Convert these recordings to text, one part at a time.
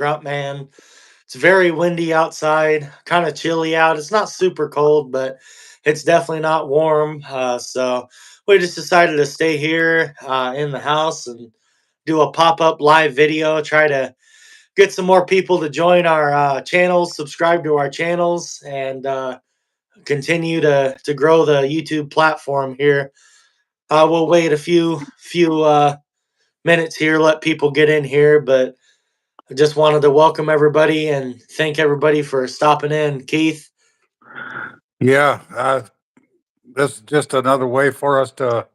Grunt Man. It's very windy outside, kind of chilly out. It's not super cold, but it's definitely not warm. So we just decided to stay here in the house and do a pop up live video, try to get some more people to join our channels, subscribe to our channels, and continue to grow the YouTube platform here. We'll wait a few minutes here, let people get in here, but I just wanted to welcome everybody and thank everybody for stopping in. Keith. Yeah, this is just another way for us to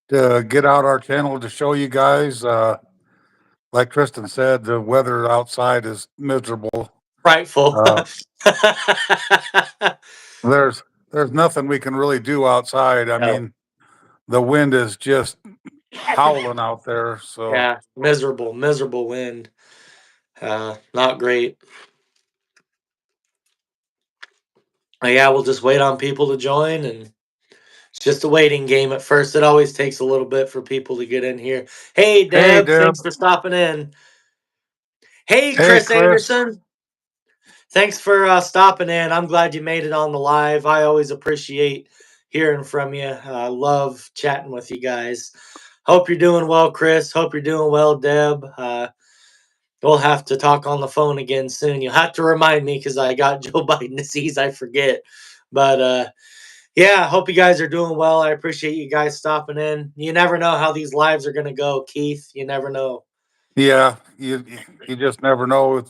get out our channel to show you guys. Like Tristan said, the weather outside is miserable. Frightful. Uh, there's there's nothing we can really do outside. I No. mean, the wind is just howling out there. So Yeah, miserable wind. Not great. Yeah, we'll just wait on people to join, and it's just a waiting game at first. It always takes a little bit for people to get in here. Hey, hey, Deb, Deb. thanks for stopping in. Hey, Hey, Chris Chris. Anderson, thanks for stopping in. I'm glad you made it on the live. I always appreciate hearing from you. I love chatting with you guys. Hope you're doing well, Chris. Hope you're doing well, Deb. We'll have to talk on the phone again soon. You'll have to remind me because I got Joe Biden disease. I forget. But yeah, hope you guys are doing well. I appreciate you guys stopping in. You never know how these lives are going to go, Keith. You never know. Yeah, you just never know.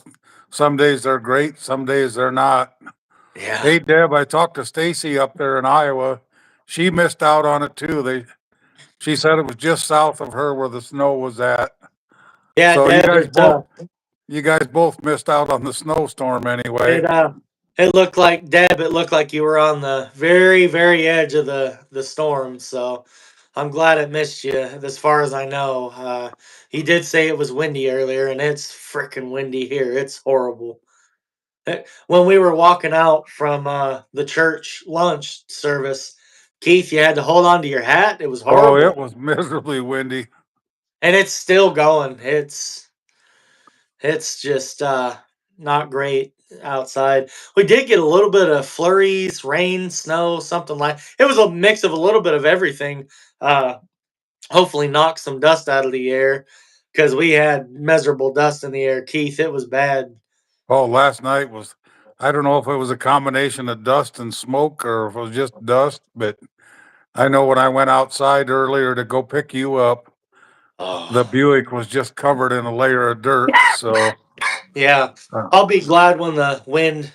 Some days they're great, some days they're not. Yeah. Hey, Deb, I talked to Stacy up there in Iowa. She missed out on it too. She said it was just south of her where the snow was at. Yeah, So Deb, you guys both missed out on the snowstorm anyway. it it looked like Deb. It looked like you were on the very edge of the storm. So I'm glad it missed you. As far as I know, he did say it was windy earlier, and it's freaking windy here. It's horrible. When we were walking out from the church lunch service, Keith, you had to hold on to your hat. It was Oh, it horrible, was miserably windy. and it's still going. It's just not great outside. We did get a little bit of flurries, rain, snow, something like. It was a mix of a little bit of everything. Uh, Hopefully, knocked some dust out of the air because we had miserable dust in the air. Keith, it was bad. Oh, last night was, I don't know if it was a combination of dust and smoke or if it was just dust, but I know when I went outside earlier to go pick you up, the Oh. Buick was just covered in a layer of dirt. So, Yeah, uh, I'll be glad when the wind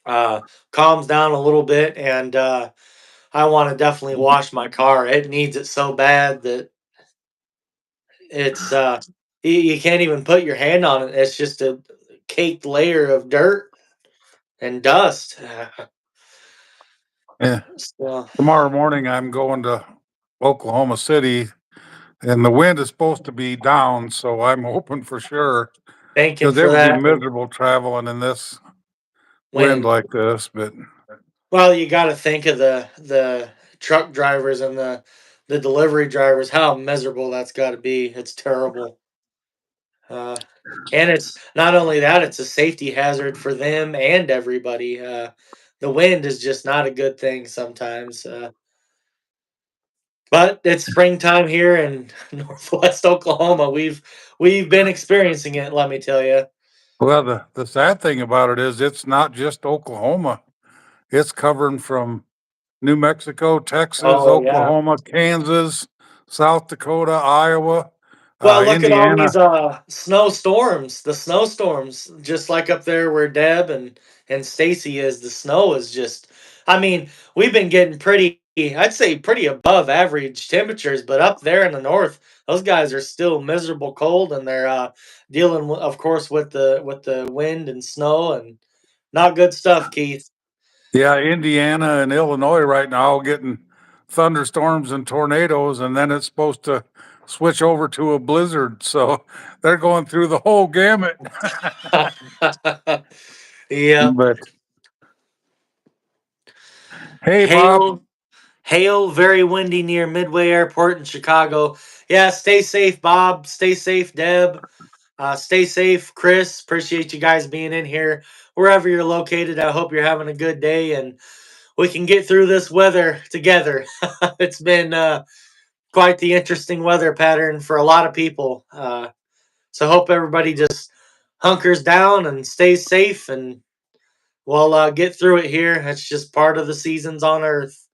uh, calms down a little bit, and I want to definitely wash my car. It needs it so bad that it's you can't even put your hand on it. It's just a caked layer of dirt and dust. yeah, So, tomorrow morning I'm going to Oklahoma City and the wind is supposed to be down. So I'm hoping for sure thanking because it for would be that and miserable traveling in this wind wind. like this. But Well, you got to think of the truck drivers and the delivery drivers. How miserable that's got to be. It's terrible. Uh, and it's not only that, it's a safety hazard for them and everybody. The wind is just not a good thing sometimes. But it's springtime here in Northwest Oklahoma. We've been experiencing it, let me tell you. well, the sad thing about it is it's not just Oklahoma. It's covering from New Mexico, Texas, Oh yeah. Oklahoma, Kansas, South Dakota, Iowa, Well, look at all these Indiana. snowstorms. The snowstorms, just like up there where Deb and Stacy is, the snow is just I mean, we've been getting pretty I'd say pretty above average temperatures, but up there in the north, those guys are still miserable cold and they're dealing of course with the wind and snow and not good stuff, Keith. Yeah, Indiana and Illinois right now getting thunderstorms and tornadoes, and then it's supposed to switch over to a blizzard. So they're going through the whole gamut. Yep. But hey, Bob. Hail Hail, very windy near Midway Airport in Chicago. Yeah, stay safe, Bob. Stay safe, Deb. Stay safe, Chris. Appreciate you guys being in here wherever you're located. I hope you're having a good day and we can get through this weather together. It's been quite the interesting weather pattern for a lot of people. So hope everybody just hunkers down and stays safe, and we'll get through it here. It's just part of the seasons on Earth.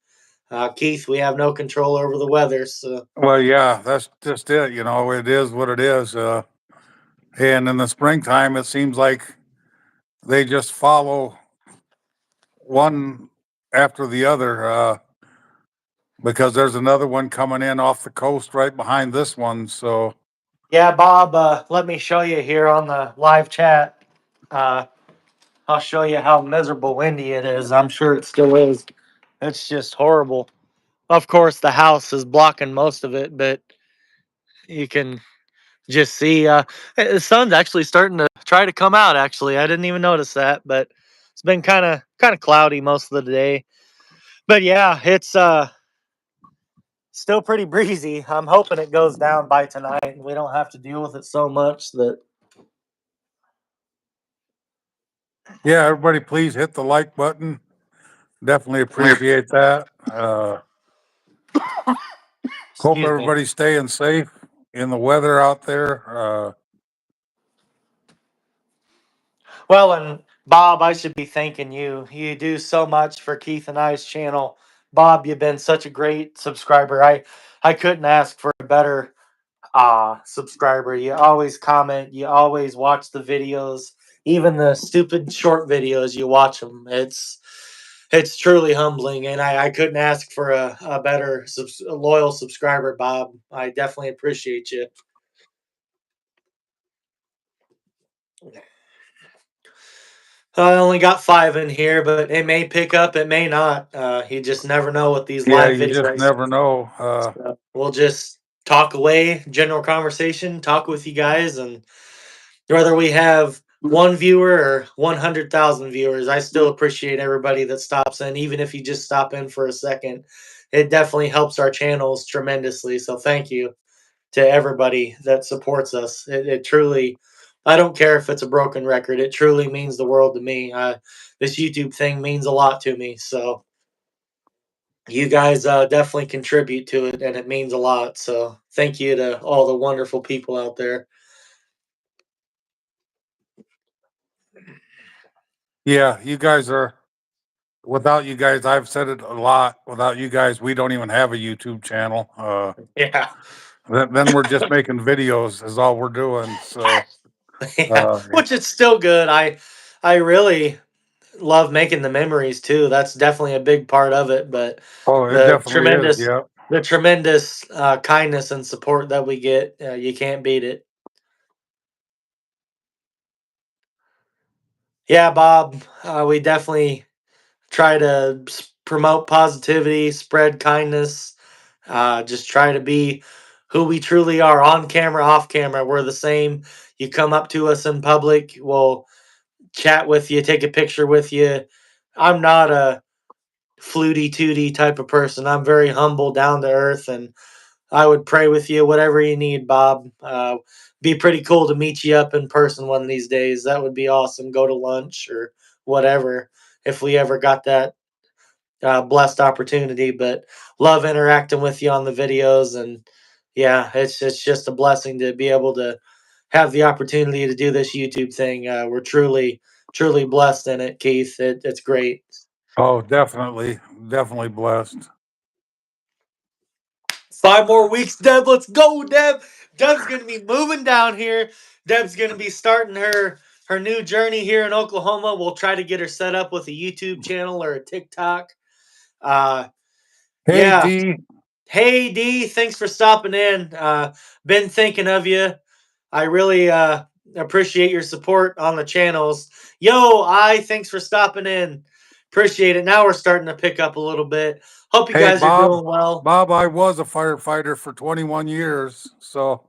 Keith, we have no control over the weather, so Well, yeah, that's just it. It is what it is. And in the springtime, it seems like they just follow one after the other. Because there's another one coming in off the coast right behind this one. So, yeah, Bob. Let me show you here on the live chat. Uh, I'll show you how miserable windy it is. I'm sure it still is. It's just horrible. Of course, the house is blocking most of it, but you can just see the sun's actually starting to try to come out. Actually, I didn't even notice that, but it's been kind of cloudy most of the day. But yeah, it's still pretty breezy. I'm hoping it goes down by tonight and we don't have to deal with it so much that. yeah, everybody, please hit the like button. Definitely appreciate that. Hope Excuse me. everybody's staying safe in the weather out there. Well, and Bob, I should be thanking you. You do so much for Keith and I's channel. Bob, you've been such a great subscriber. I couldn't ask for a better subscriber. You always comment, you always watch the videos, even the stupid short videos, you watch them. It's truly humbling, and I couldn't ask for a better a loyal subscriber, Bob. I definitely appreciate you. I only got 5 in here, but it may pick up, it may not. You just never know with these Yeah, live you just videos. never know. So we'll just talk away, general conversation, talk with you guys, and whether we have one viewer or 100,000 viewers, I still appreciate everybody that stops in, even if you just stop in for a second. It definitely helps our channels tremendously. So thank you to everybody that supports us. It truly, I don't care if it's a broken record. It truly means the world to me. This YouTube thing means a lot to me. So you guys definitely contribute to it, and it means a lot. So thank you to all the wonderful people out there. Yeah, you guys are, without you guys, I've said it a lot. Without you guys, we don't even have a YouTube channel. Yeah. Then we're just making videos, is all we're doing. So, Yeah, uh, which is still good. I really love making the memories too. That's definitely a big part of it. But oh, it the definitely is. tremendous, Yeah. the tremendous kindness and support that we get, you can't beat it. Yeah, Bob, we definitely try to promote positivity, spread kindness, just try to be who we truly are on camera, off camera. We're the same. You come up to us in public, we'll chat with you, take a picture with you. I'm not a fluty tooty type of person. I'm very humble, down to earth, and I would pray with you, whatever you need, Bob. Be pretty cool to meet you up in person one of these days. That would be awesome. Go to lunch or whatever if we ever got that blessed opportunity. But love interacting with you on the videos, and yeah, it's just a blessing to be able to have the opportunity to do this YouTube thing. We're truly blessed in it, Keith. It's great. Oh, definitely. Definitely blessed. 5 more weeks, Deb. Let's go, Deb. Deb's gonna be moving down here. Deb's gonna be starting her new journey here in Oklahoma. We'll try to get her set up with a YouTube channel or a TikTok. Uh, Hey, yeah. D. Hey D, thanks for stopping in. Been thinking of you. I really appreciate your support on the channels. Yo, thanks for stopping in. Appreciate it. Now we're starting to pick up a little bit. Hope you Hey, guys are Bob. doing well. Bob, I was a firefighter for 21 years. So,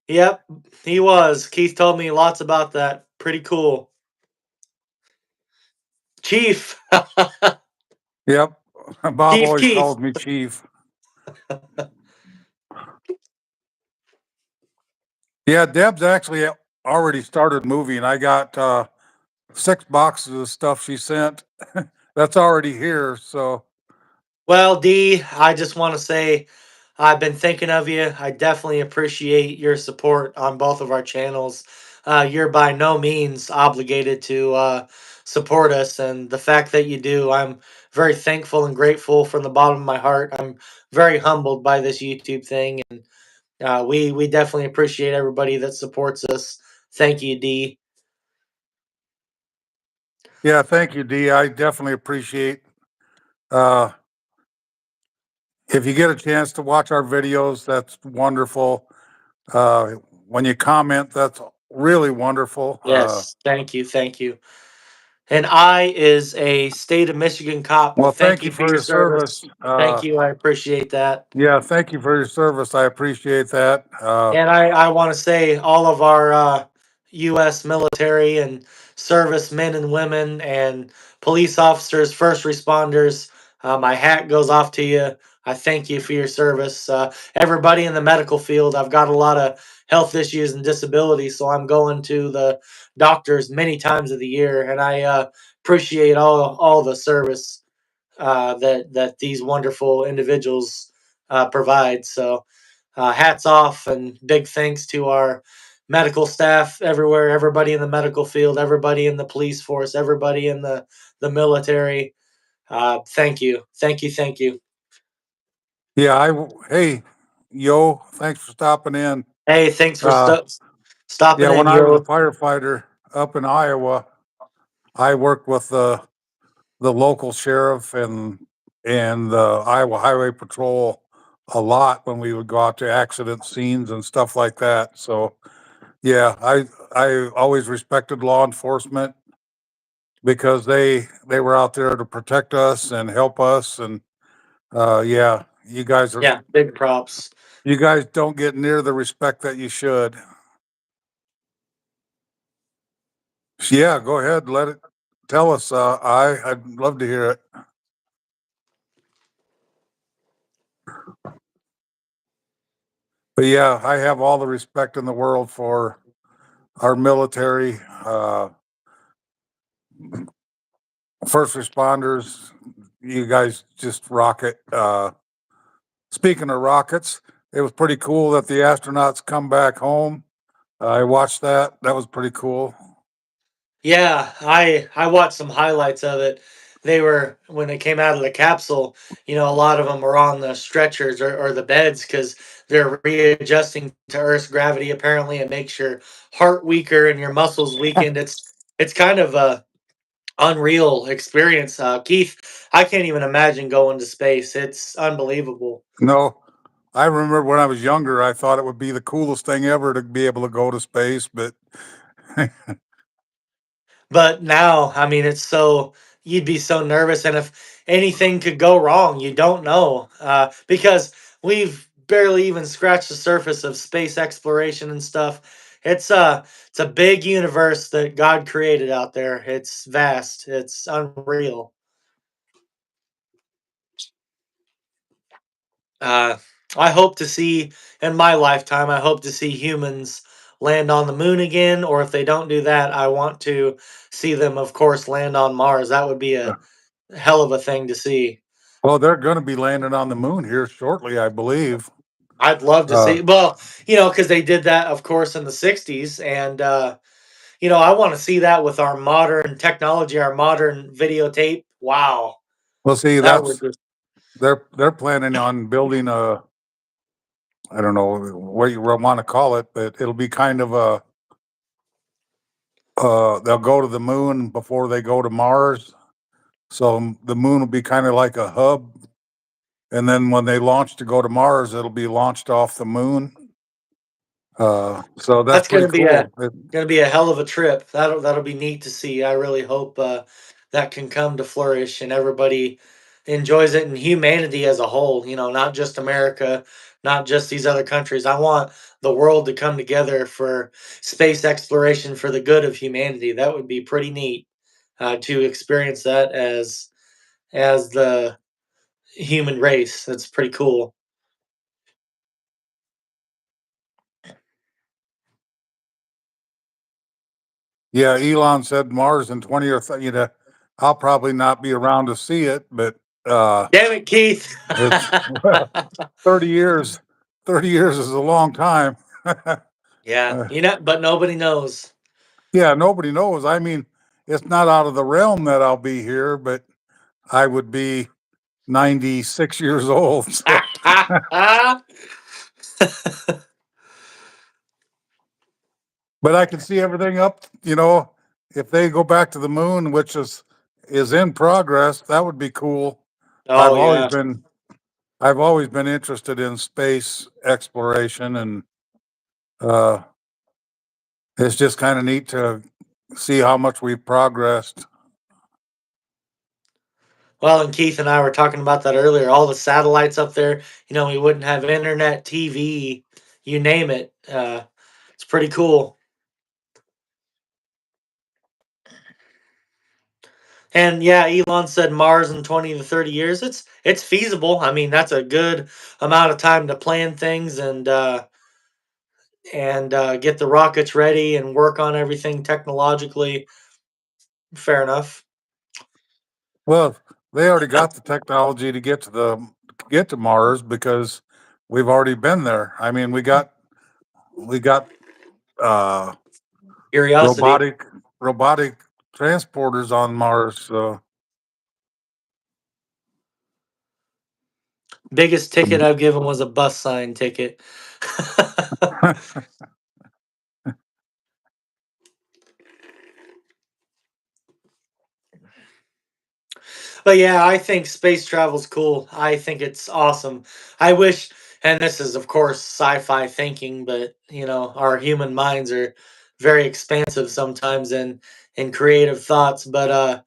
Yep, he was. Keith told me lots about that. Pretty cool. Chief. yep. Bob Chief always Keith. called me Chief. Yeah, Deb's actually already started moving. I got 6 boxes of stuff she sent. That's already here, so Well, D, I just want to say I've been thinking of you. I definitely appreciate your support on both of our channels. You're by no means obligated to support us, and the fact that you do, I'm very thankful and grateful from the bottom of my heart. I'm very humbled by this YouTube thing, and we definitely appreciate everybody that supports us. Thank you, D. yeah, thank you, D. I definitely appreciate uh if you get a chance to watch our videos, that's wonderful. Uh when you comment, that's really wonderful. Yes, thank you, thank you. And I is a state of Michigan cop. Well, Well, thank thank you you for for your your service. service. Thank you. I appreciate that. Yeah, thank you for your service. I appreciate that. And I want to say all of our U.S. military and servicemen and women and police officers, first responders, my hat goes off to you. I thank you for your service. Everybody in the medical field, I've got a lot of health issues and disabilities, so I'm going to the doctors many times of the year, and I appreciate all the service that these wonderful individuals provide. So hats off and big thanks to our medical staff everywhere, everybody in the medical field, everybody in the police force, everybody in the military. Thank you, thank you, thank you. Yeah, hey, yo, thanks for stopping in. Hey, thanks for Uh, stopping yeah, in, when I was a yo. firefighter up in Iowa, I worked with the local sheriff and the Iowa Highway Patrol a lot when we would go out to accident scenes and stuff like that. So yeah, I always respected law enforcement because they were out there to protect us and help us. And yeah, Yeah, big props. you guys don't get near the respect that you should. Yeah, go ahead, let it tell us. I'd love to hear it. But yeah, I have all the respect in the world for our military, first responders. You guys just rock it. Speaking of rockets, it was pretty cool that the astronauts come back home. I watched that. That was pretty cool. Yeah, I watched some highlights of it. They were when they came out of the capsule. A lot of them were on the stretchers or the beds because they're readjusting to Earth's gravity apparently. It makes your heart weaker and your muscles weakened. It's kind of a unreal experience. Keith, I can't even imagine going to space. It's unbelievable. No, I remember when I was younger, I thought it would be the coolest thing ever to be able to go to space, but But now, I mean, it's so you'd be so nervous, and if anything could go wrong, you don't know because we've barely even scratched the surface of space exploration and stuff. It's a big universe that God created out there. It's vast. It's unreal. Uh, I hope to see in my lifetime. I hope to see humans land on the moon again, or if they don't do that, I want to see them, of course, land on Mars. That would be a hell of a thing to see. well, they're going to be landing on the moon here shortly, I believe. I'd love to Uh, see. Well, because they did that, of course, in the '60s, and I want to see that with our modern technology, our modern videotape. Wow, we'll see. that would just They're planning on building a, I don't know what you want to call it, but it'll be kind of a, they'll go to the moon before they go to Mars. So the moon will be kind of like a hub. And then when they launch to go to Mars, it'll be launched off the moon. So that's that's pretty cool. gonna be a hell of a trip. That'll be neat to see. I really hope that can come to flourish and everybody enjoys it and humanity as a whole. Not just America, not just these other countries. I want the world to come together for space exploration for the good of humanity. That would be pretty neat to experience that as the human race. That's pretty cool. Yeah, Elon said Mars in 20 or I'll probably not be around to see it, but Damn it, Keith. it's well, 30 years. 30 years is a long time. Yeah, Uh, but nobody knows. yeah, nobody knows. I mean, it's not out of the realm that I'll be here, but I would be 96 years old. So, but I can see everything up, if they go back to the moon, which is in progress, that would be cool. Oh I've always yeah. been I've always been interested in space exploration, and uh it's just kind of neat to see how much we've progressed. Well, and Keith and I were talking about that earlier. All the satellites up there, we wouldn't have internet, TV, you name it. It's pretty cool. And yeah, Elon said Mars in 20 to 30 years. It's feasible. I mean, that's a good amount of time to plan things and get the rockets ready and work on everything technologically. Fair enough. Well, they already got the technology to get to Mars because we've already been there. I mean, we got uh Curiosity. robotic transporters on Mars. So Biggest ticket I've given was a bus sign ticket. But yeah, I think space travel's cool. I think it's awesome. I wish, and this is of course sci-fi thinking, but our human minds are very expansive sometimes in creative thoughts. But I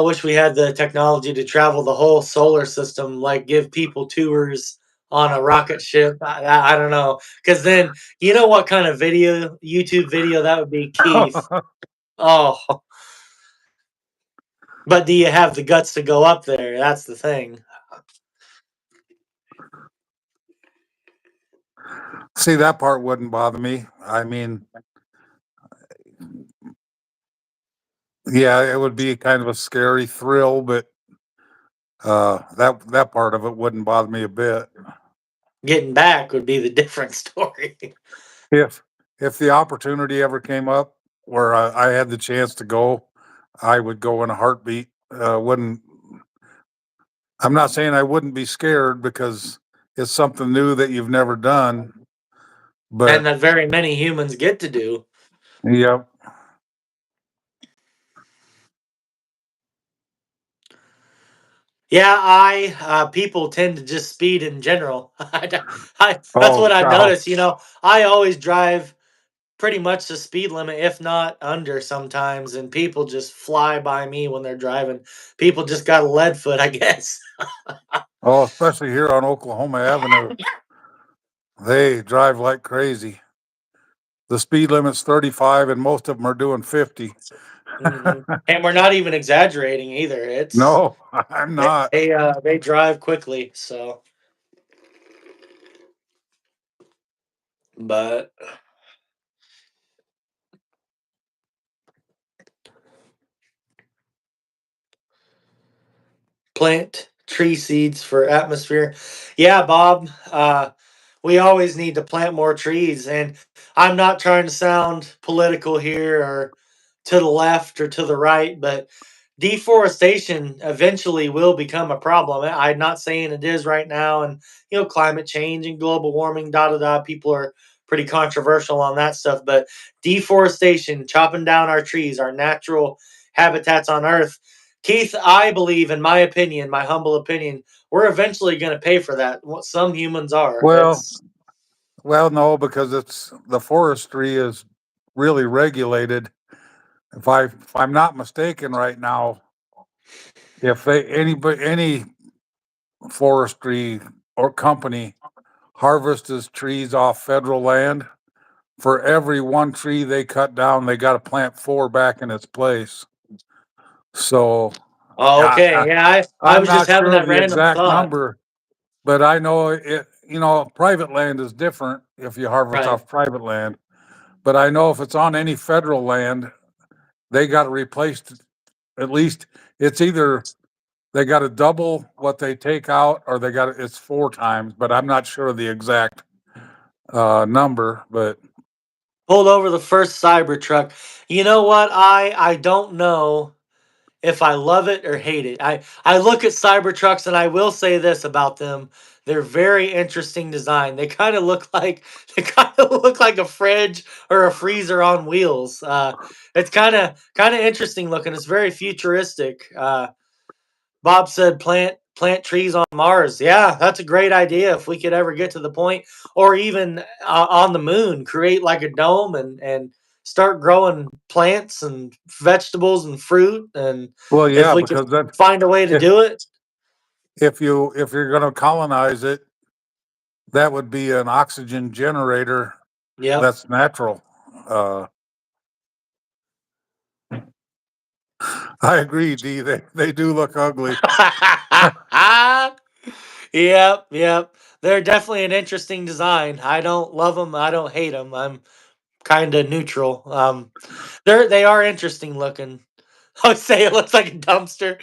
wish we had the technology to travel the whole solar system, like give people tours on a rocket ship. I don't know, because then what kind of YouTube video that would be, Keith. Oh, but do you have the guts to go up there? That's the thing. see, that part wouldn't bother me. I mean, yeah, it would be kind of a scary thrill, but that part of it wouldn't bother me a bit. Getting back would be the different story. If if the opportunity ever came up where I had the chance to go, I would go in a heartbeat. Wouldn't I'm not saying I wouldn't be scared because it's something new that you've never done, And but that very many humans get to do. yeah. Yeah, people tend to just speed in general. That's Oh, what I've cow. noticed. I always drive pretty much the speed limit, if not under sometimes, and people just fly by me when they're driving. People just got a lead foot, I guess. Oh, especially here on Oklahoma Avenue, they drive like crazy. The speed limit's 35, and most of them are doing 50. And we're not even exaggerating either. It's No, I'm they not. they, uh, they drive quickly, so but plant tree seeds for atmosphere. Yeah, Bob. We always need to plant more trees. And I'm not trying to sound political here or to the left or to the right, but deforestation eventually will become a problem. I'm not saying it is right now. And, climate change and global warming, da da da. People are pretty controversial on that stuff. But deforestation, chopping down our trees, our natural habitats on Earth. Keith, I believe, in my opinion, my humble opinion, we're eventually going to pay for that. What some humans are. Well, It's well, no, because it's the forestry is really regulated. If I'm not mistaken right now, if any forestry or company harvests trees off federal land, for every one tree they cut down, they got to plant four back in its place. So oh, I, okay. Yeah, I I'm was just not having sure of that the random exact thought. number, but I know it. Private land is different if you harvest Right. off private land. but I know if it's on any federal land, they got to replace at least it's either they got to double what they take out or they got it's 4 times, but I'm not sure of the exact number. But Pulled over the first Cybertruck. You know what? I don't know if I love it or hate it. I look at Cybertrucks and I will say this about them. They're very interesting design. They kind of look like they kind of look like a fridge or a freezer on wheels. It's kind of interesting looking. It's very futuristic. Bob said plant trees on Mars. Yeah, that's a great idea if we could ever get to the point, or even on the moon, create like a dome and start growing plants and vegetables and fruit. And well, if yeah, we could because that find a way to if do it, if you're going to colonize it, that would be an oxygen generator yep. that's natural. Uh, I agree, D. They do look ugly. Yep, yep. They're definitely an interesting design. I don't love them. I don't hate them. I'm kind of neutral. They are interesting looking. I would say it looks like a dumpster.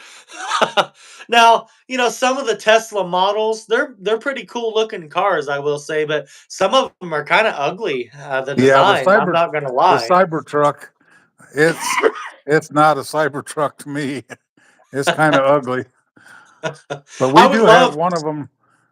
Now, some of the Tesla models, they're pretty cool looking cars, I will say, but some of them are kind of ugly. The Yeah, design, I'm not gonna the lie. Cybertruck, it's it's not a Cybertruck to me. It's kind of ugly. But I we would do have love. one of them.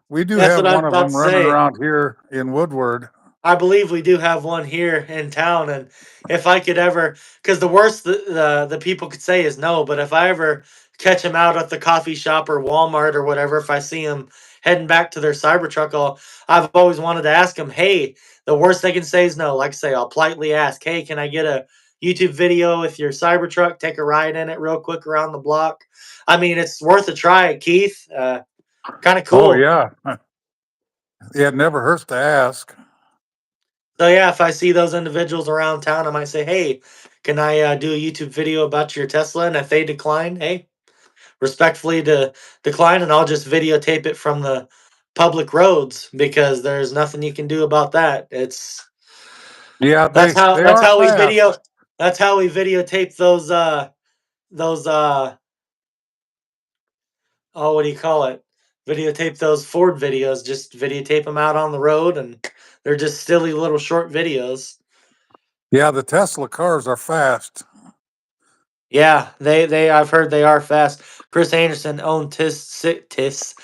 We do That's have what I was one of about them to running say. around here in Woodward. I believe we do have one here in town, and if I could ever, because the worst the people could say is no, but if I ever catch him out at the coffee shop or Walmart or whatever, if I see him heading back to their Cybertruck, I've always wanted to ask him, hey, the worst they can say is no. Like I say, I'll politely ask, hey, can I get a YouTube video with your Cybertruck? Take a ride in it real quick around the block. I mean, it's worth a try, Keith. Kind of Oh cool. yeah, yeah. It never hurts to ask. So yeah, if I see those individuals around town, I might say, "Hey, can I do a YouTube video about your Tesla?" And if they decline, hey, respectfully to decline, and I'll just videotape it from the public roads because there's nothing you can do about that. It's Yeah, that's how they that's are how we fast. video that's how we videotape those oh, what do you call it? Videotape those Ford videos. Just videotape them out on the road, and they're just silly little short videos. Yeah, the Tesla cars are fast. Yeah, they I've heard they are fast. Chris Anderson owned Tis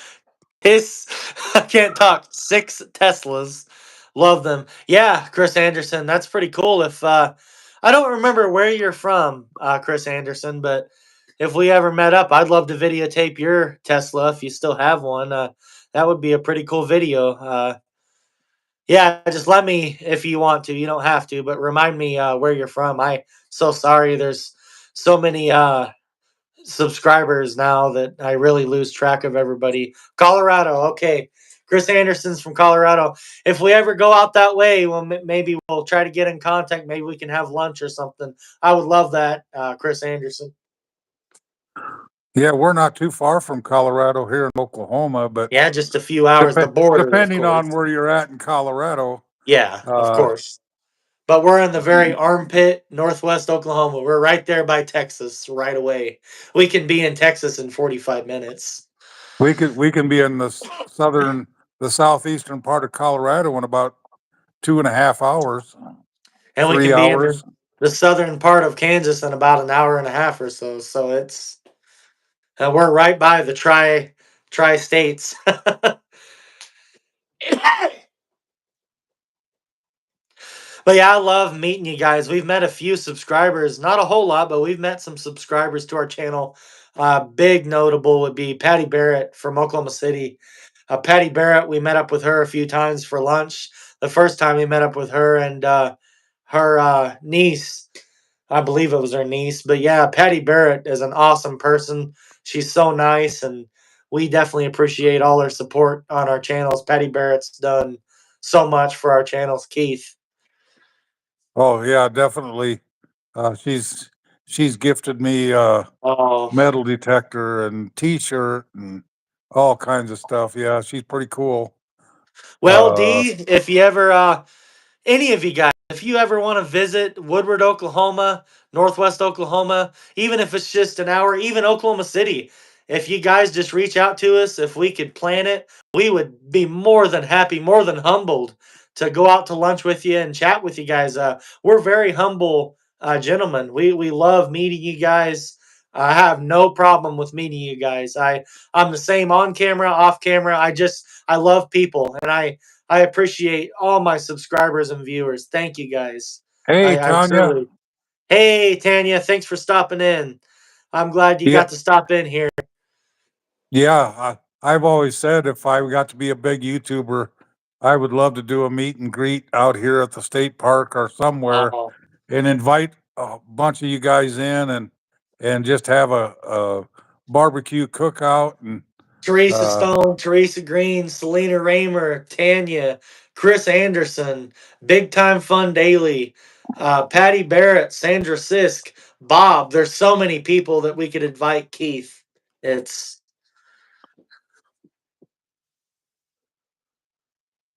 I can't talk. 6 Teslas. Love them. Yeah, Chris Anderson, that's pretty cool. If I don't remember where you're from, Chris Anderson, but if we ever met up, I'd love to videotape your Tesla if you still have one. That would be a pretty cool video. Yeah, just let me if you want to. You don't have to, but remind me where you're from. I so sorry. There's so many subscribers now that I really lose track of everybody. Colorado, okay. Chris Anderson's from Colorado. If we ever go out that way, well, maybe we'll try to get in contact. Maybe we can have lunch or something. I would love that, Chris Anderson. Yeah, we're not too far from Colorado here in Oklahoma, but Yeah, just a few hours. The border, of depending course. on where you're at in Colorado, Yeah, of uh, course. But we're in the very armpit, northwest Oklahoma. We're right there by Texas, right away. We can be in Texas in 45 minutes. we can be in the southeastern part of Colorado in about 2.5 hours, And we three can be in hours. the southern part of Kansas in about an hour and a half or so. So it's we're right by the tri states. But yeah, I love meeting you guys. We've met a few subscribers, not a whole lot, but we've met some subscribers to our channel. Big notable would be Patty Barrett from Oklahoma City. Patty Barrett, we met up with her a few times for lunch. The first time we met up with her and her niece, I believe it was her niece. But yeah, Patty Barrett is an awesome person. She's so nice, and we definitely appreciate all her support on our channels. Patty Barrett's done so much for our channels, Keith. Oh yeah, definitely. Uh, she's she's gifted me Oh, metal detector and T-shirt and all kinds of stuff. Yeah, she's pretty cool. well, Uh, D, if you ever, any of you guys, if if you ever want to visit Woodward, Oklahoma, Northwest Oklahoma, even if it's just an hour, even Oklahoma City, if you guys just reach out to us, if we could plan it, we would be more than happy, more than humbled to go out to lunch with you and chat with you guys. We're very humble gentlemen. We love meeting you guys. I have no problem with meeting you guys. I'm the same on camera, off camera. I love people, and I appreciate all my subscribers and viewers. Thank you guys. Hey, I Tanya. truly. Hey Tanya, thanks for stopping in. I'm glad you Yeah, got to stop in here. yeah. I've always said if I got to be a big YouTuber, I would love to do a meet and greet out here at the state park or somewhere Uh, and invite a bunch of you guys in and just have a barbecue cookout and Teresa uh Stone, Teresa Green, Selena Raymer, Tanya, Chris Anderson, Big Time Fun Daily, Patty Barrett, Sandra Sisk, Bob. There's so many people that we could invite. Keith, it's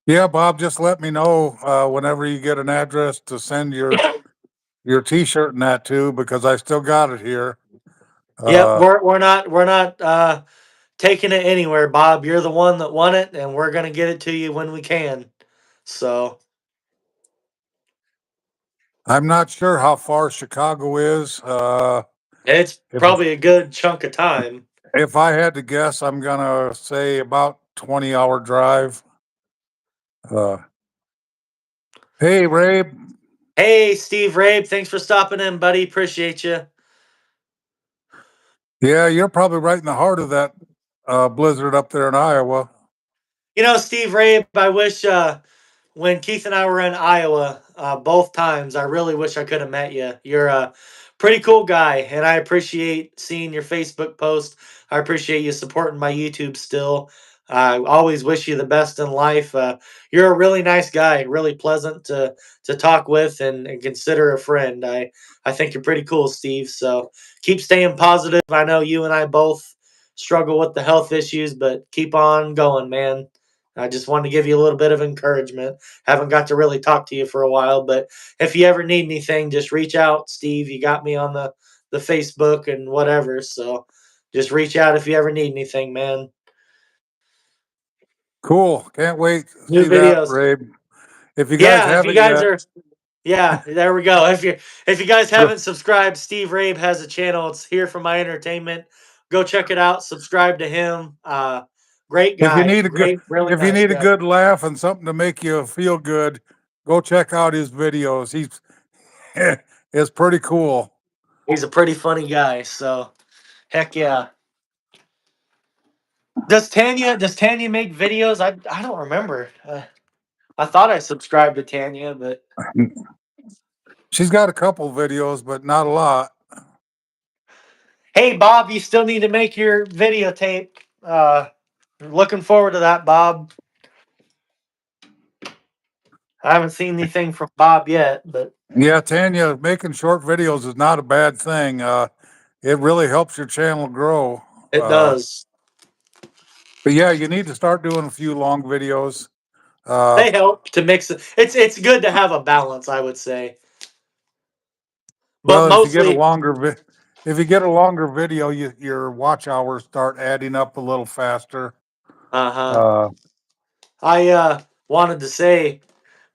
yeah, Bob, just let me know whenever you get an address to send your t-shirt and that too, because I still got it here. yep. Uh We're not taking it anywhere, Bob. You're the one that won it, and we're gonna get it to you when we can. So I'm not sure how far Chicago is. it's If probably a good chunk of time. if I had to guess, I'm gonna say about 20-hour drive. Uh, hey, Ray. Hey, Steve Rabe, thanks for stopping in, buddy. Appreciate you. Yeah, you're probably right in the heart of that blizzard up there in Iowa. Steve Rabe, I wish when Keith and I were in Iowa, both times, I really wish I could have met you. You're a pretty cool guy, and I appreciate seeing your Facebook post. I appreciate you supporting my YouTube still. I always wish you the best in life. You're a really nice guy, really pleasant to talk with and consider a friend. I think you're pretty cool, Steve. So keep staying positive. I know you and I both struggle with the health issues, but keep on going, man. I just wanted to give you a little bit of encouragement. Haven't got to really talk to you for a while, but if you ever need anything, just reach out, Steve. You got me on the Facebook and whatever, so just reach out if you ever need anything, man. Cool. Can't wait to New see that, videos. Ray. If you guys Yeah, if you haven't guys yet, are yeah, there we go. If you guys go, haven't subscribed, Steve Rabe has a channel. It's here for my entertainment. Go check it out. Subscribe to him. Great if you guy. need a good Great, really if you nice need a guy. good laugh and something to make you feel good, go check out his videos. He's it's pretty cool. He's a pretty funny guy. So heck yeah. Does Tanya make videos? I don't remember. I thought I subscribed to Tanya, but She's got a couple videos, but not a lot. hey, Bob, you still need to make your videotape. Looking forward to that, Bob. I haven't seen anything from Bob yet, but Yeah, Tanya, making short videos is not a bad thing. It really helps your channel grow. it does. But yeah, you need to start doing a few long videos. Uh, They help to mix it. It's good to have a balance, I would say, but well, if you get a mostly, longer if you get a longer video, your watch hours start adding up a little faster. uh huh. Uh, I wanted to say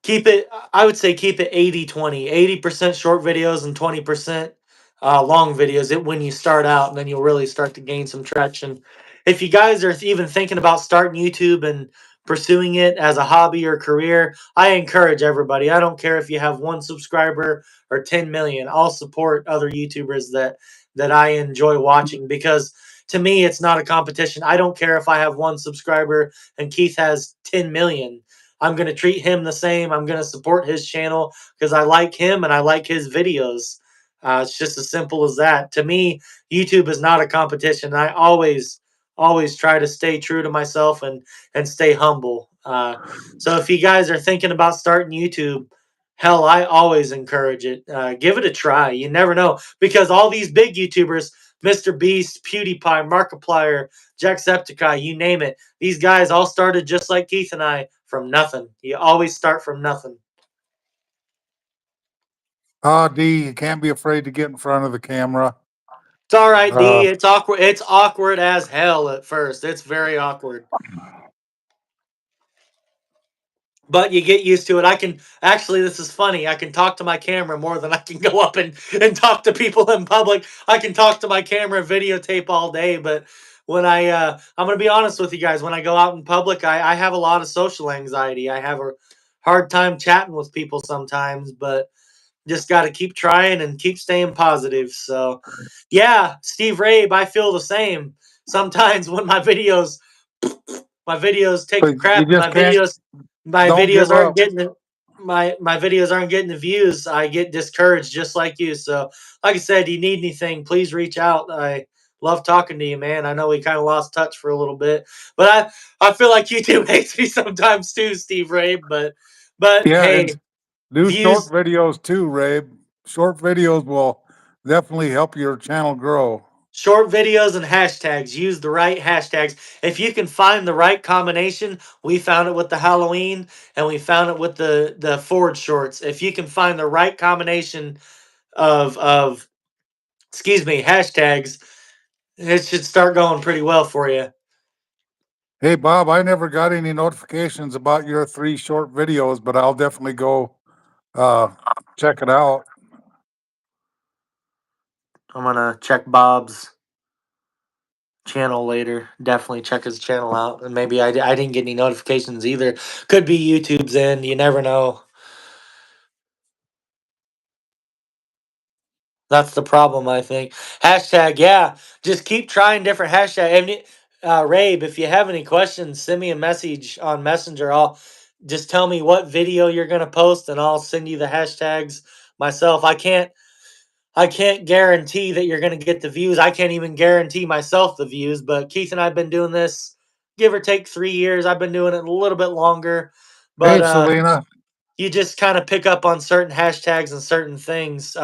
keep it, I would say keep it 80-20, 80% short videos and 20% long videos when you start out, and then you'll really start to gain some traction. If you guys are even thinking about starting YouTube and pursuing it as a hobby or career, I encourage everybody. I don't care if you have 1 subscriber or 10 million. I'll support other YouTubers that I enjoy watching, because to me it's not a competition. I don't care if I have 1 subscriber and Keith has 10 million. I'm going to treat him the same. I'm going to support his channel because I like him and I like his videos. It's just as simple as that. To me, YouTube is not a competition. I always try to stay true to myself and stay humble. So if you guys are thinking about starting YouTube, hell, I always encourage it. Give it a try. You never know, because all these big YouTubers, Mr. Beast, PewDiePie, Markiplier, Jacksepticeye, you name it, these guys all started just like Keith and I from nothing. You always start from nothing. D, you can't be afraid to get in front of the camera. It's all right, Uh, D. It's awkward. It's awkward as hell at first. It's very awkward. But you get used to it. I can actually, this is funny. I can talk to my camera more than I can go up and talk to people in public. I can talk to my camera videotape all day, but when I'm gonna be honest with you guys, when I go out in public, I have a lot of social anxiety. I have a hard time chatting with people sometimes, but just got to keep trying and keep staying positive. So, yeah, Steve Rabe, I feel the same. Sometimes when my videos take a but you crap, just can't, my don't videos give aren't up. getting the my videos aren't getting the views. I get discouraged just like you. So, like I said, you need anything, please reach out. I love talking to you, man. I know we kind of lost touch for a little bit, but I feel like YouTube hates me sometimes too, Steve Rabe. But Yeah, and hey, do short views videos too, Ray. Short videos will definitely help your channel grow. Short videos and hashtags. Use the right hashtags. If you can find the right combination, we found it with the Halloween and we found it with the Ford shorts. If you can find the right combination of excuse me, hashtags, it should start going pretty well for you. Hey, Bob, I never got any notifications about your 3 short videos, but I'll definitely go uh, check it out. I'm gonna check Bob's channel later. Definitely check his channel out. And maybe I didn't get any notifications either. Could be YouTube's end. You never know. That's the problem, I think. Hashtag, yeah. Just keep trying different hashtag. And Rabe, if you have any questions, send me a message on Messenger. I'll just tell me what video you're gonna post, and I'll send you the hashtags myself. I can't guarantee that you're gonna get the views. I can't even guarantee myself the views. But Keith and I've been doing this, give or take 3 years. I've been doing it a little bit longer, but Hey, Selena. you just kind of pick up on certain hashtags and certain things.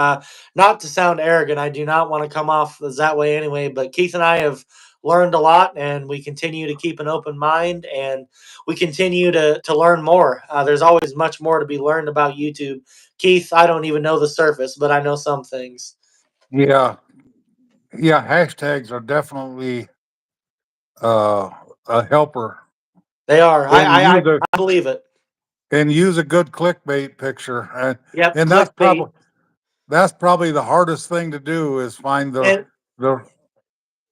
Not to sound arrogant, I do not want to come off as that way anyway, but Keith and I have learned a lot and we continue to keep an open mind and we continue to learn more. There's always much more to be learned about YouTube. Keith, I don't even know the surface, but I know some things. Yeah, yeah, hashtags are definitely uh, a helper. They are. I, And I, I use a I believe it. and use a good clickbait picture. Yep, And clickbait. that's probably the hardest thing to do is find And the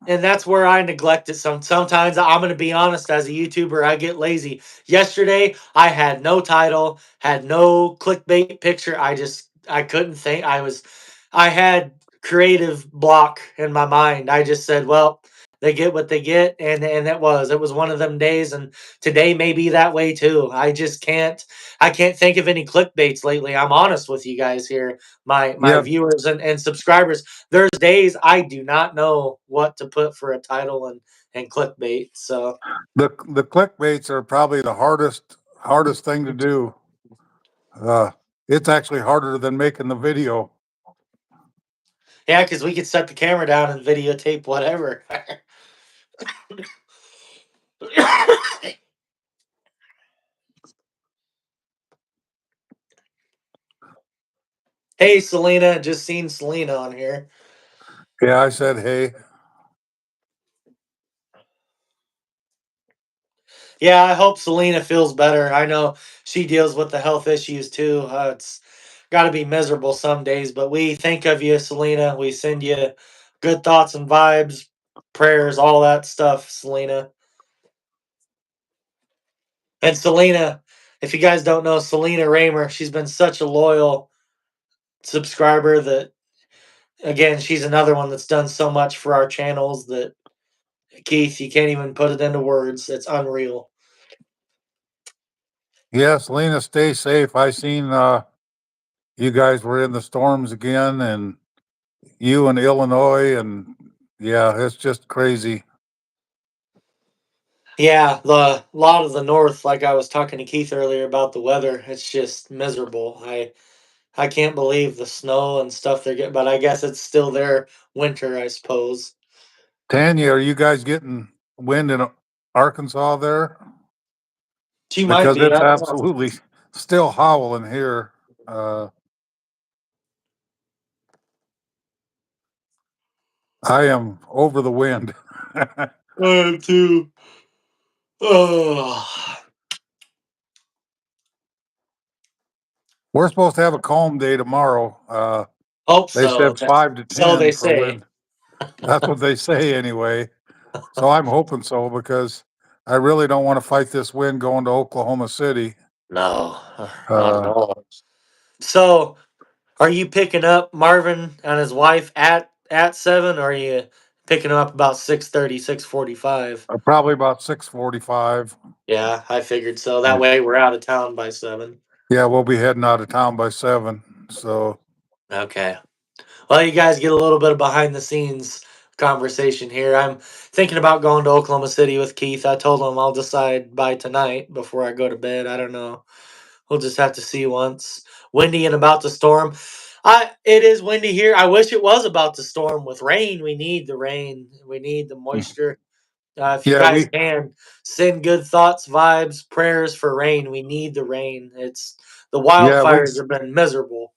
And that's where I neglect it. Sometimes I'm going to be honest, as a YouTuber, I get lazy. Yesterday, I had no title, had no clickbait picture. I couldn't think. I had creative block in my mind. I just said, well, they get what they get. And it was one of them days. And today may be that way too. I can't think of any clickbaits lately. I'm honest with you guys here, my yeah, viewers and subscribers. There's days I do not know what to put for a title and clickbait. So the clickbaits are probably the hardest thing to do. Uh, it's actually harder than making the video. yeah, because we could set the camera down and videotape whatever. Hey, Selena, just seen Selena on here. Yeah, I said, hey, Yeah, I hope Selena feels better. I know she deals with the health issues too. It's got to be miserable some days, but we think of you, Selena. We send you good thoughts and vibes, prayers, all that stuff, Selena. And Selena, if you guys don't know Selena Raymer, she's been such a loyal subscriber that, again, she's another one that's done so much for our channels that, Keith, you can't even put it into words. It's unreal. yes, Lena, stay safe. I seen you guys were in the storms again, and you in Illinois, and yeah, it's just crazy. Yeah, the lot of the north, like I was talking to Keith earlier about the weather, it's just miserable. I can't believe the snow and stuff they're getting, but I guess it's still their winter, I suppose. Tanya, are you guys getting wind in Arkansas there? She might Because be. it's I don't know. absolutely still howling here. Uh, I am over the wind. I am too. Oh, We're supposed to have a calm day tomorrow. hope They so. said 5 to So they 10 for say. wind. That's what they say anyway. So I'm hoping so because I really don't want to fight this wind going to Oklahoma City. No, not at Uh, all. So, are you picking up Marvin and his wife at 7, or are you picking them up about 6:30, 6:45? Probably about 6:45. Yeah, I figured so. That Yeah. way we're out of town by 7. Yeah, we'll be heading out of town by 7. So, Okay. Well, you guys get a little bit of behind the scenes conversation here. I'm thinking about going to Oklahoma City with Keith. I told him I'll decide by tonight before I go to bed. I don't know. We'll just have to see once. Windy and about to storm. It is windy here. I wish it was about to storm with rain. We need the rain. We need the moisture. If you yeah, guys we can send good thoughts, vibes, prayers for rain. We need the rain. It's the yeah, we wildfires have been miserable.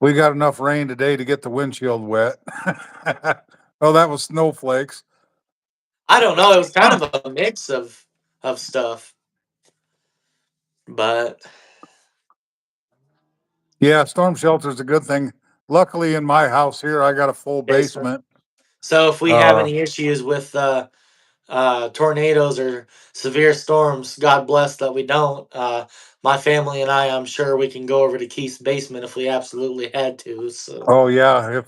we got enough rain today to get the windshield wet. Oh, that was snowflakes. I don't know. It was kind of a mix of stuff, but Yeah, storm shelter is a good thing. Luckily, in my house here, I got a full basement. basement. So if we have Uh, any issues with tornadoes or severe storms, God bless that we don't. My family and I'm sure we can go over to Keith's basement if we absolutely had to. So oh yeah,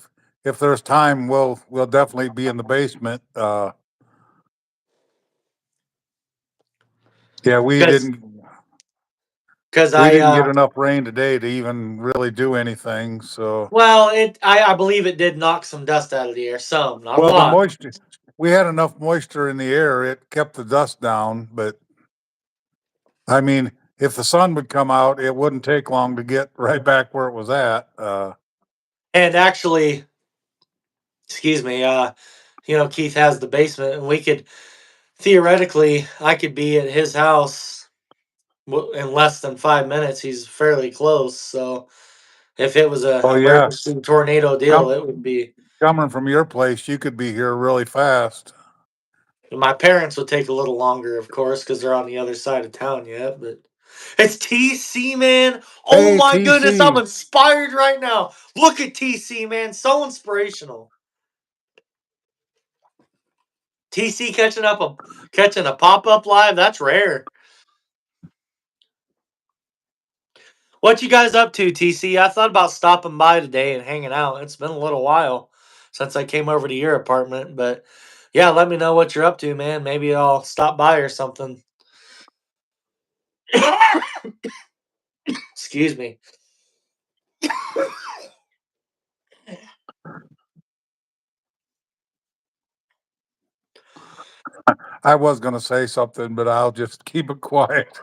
if there's time, we'll definitely be in the basement. Yeah, because because we I didn't get enough rain today to even really do anything. So, well I believe it did knock some dust out of the air, some, not a well, the lot. moisture, we had enough moisture in the air. It kept the dust down, but I mean, if the sun would come out, it wouldn't take long to get right back where it was at. And actually, excuse me, Keith has the basement, and we could theoretically I could be at his house in less than 5 minutes. He's fairly close, so if it was a Oh yeah, emergency tornado deal, come it would be. coming from your place, you could be here really fast. My parents would take a little longer, of course, because they're on the other side of town yet. But it's TC, man. Oh Hey, my goodness, I'm TC. inspired right now. Look at TC, man. So inspirational. TC catching a pop up live. That's rare. What you guys up to, TC? I thought about stopping by today and hanging out. It's been a little while since I came over to your apartment, but yeah, let me know what you're up to, man. Maybe I'll stop by or something. Excuse me. I was going to say something, but I'll just keep it quiet.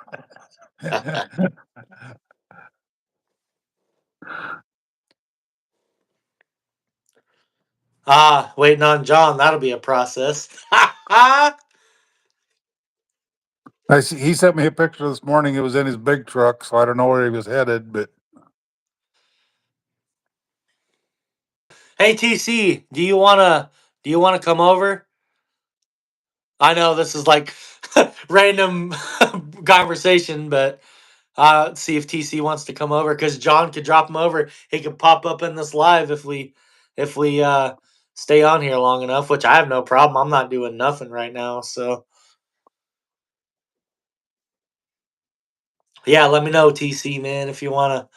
Waiting on John. That'll be a process. Hey, I see, he sent me a picture this morning. It was in his big truck, so I don't know where he was headed, but TC, do you wanna come over? I know this is like random conversation, but see if TC wants to come over because John could drop him over. He could pop up in this live if we stay on here long enough, which I have no problem. I'm not doing nothing right now, so yeah, let me know, TC man, if you wanna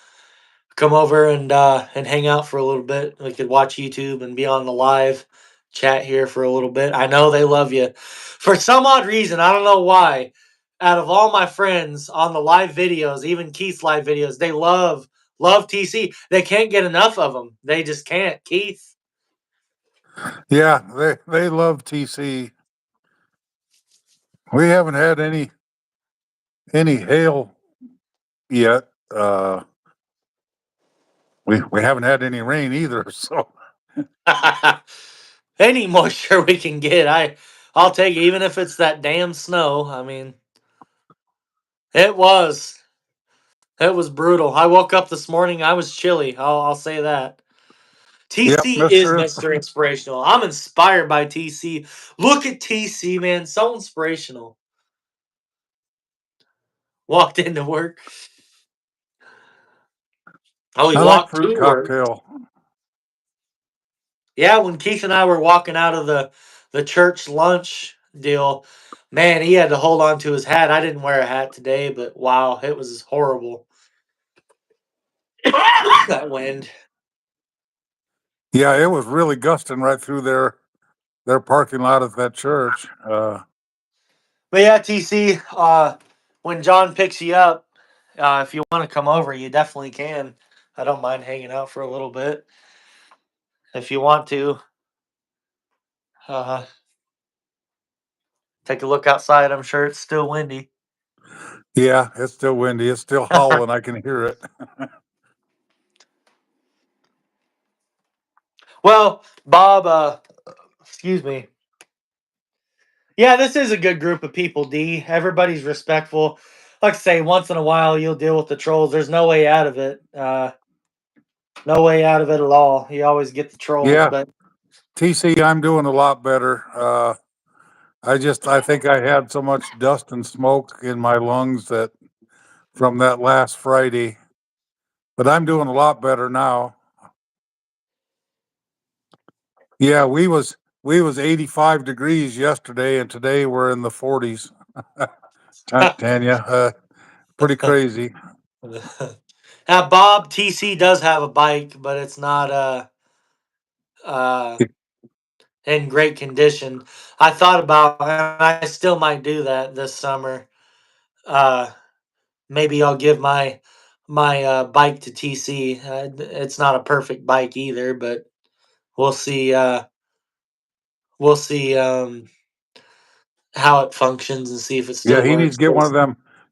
come over and hang out for a little bit. We could watch YouTube and be on the live chat here for a little bit. I know they love you. For some odd reason, I don't know why. Out of all my friends on the live videos, even Keith's live videos, they love TC. They can't get enough of them. They just can't. Keith. yeah, they love TC. We haven't had any hail yet. We haven't had any rain either. So Any moisture we can get, I'll take it, even if it's that damn snow. I mean, it was. It was brutal. I woke up this morning. I was chilly. I'll say that. Yep, TC is Mr. Mr. Inspirational. I'm inspired by TC. Look at TC, man. So inspirational. Walked into work. Oh, he I like walked fruit to work. cocktail. Yeah, when Keith and I were walking out of the church lunch deal, man, he had to hold on to his hat. I didn't wear a hat today, but wow, it was horrible. That wind. Yeah, it was really gusting right through their parking lot at that church. But yeah, TC, when John picks you up, if you want to come over, you definitely can. I don't mind hanging out for a little bit if you want to. Uh, take a look outside. I'm sure it's still windy. Yeah, it's still windy. It's still howling. I can hear it. Well, Bob, excuse me. Yeah, this is a good group of people, D. Everybody's respectful. Like I say, once in a while you'll deal with the trolls. There's no way out of it. No way out of it at all. You always get the trolls, Yeah, but TC, I'm doing a lot better. I think I had so much dust and smoke in my lungs that from that last Friday, but I'm doing a lot better now. Yeah, we was 85 degrees yesterday, and today we're in the 40s. Tanya, pretty crazy. now Bob TC does have a bike, but it's not uh in great condition. I thought about, and I still might do that this summer. Uh, maybe I'll give my bike to TC. It's not a perfect bike either, but we'll see. We'll see how it functions and see if it Yeah, still he needs works. to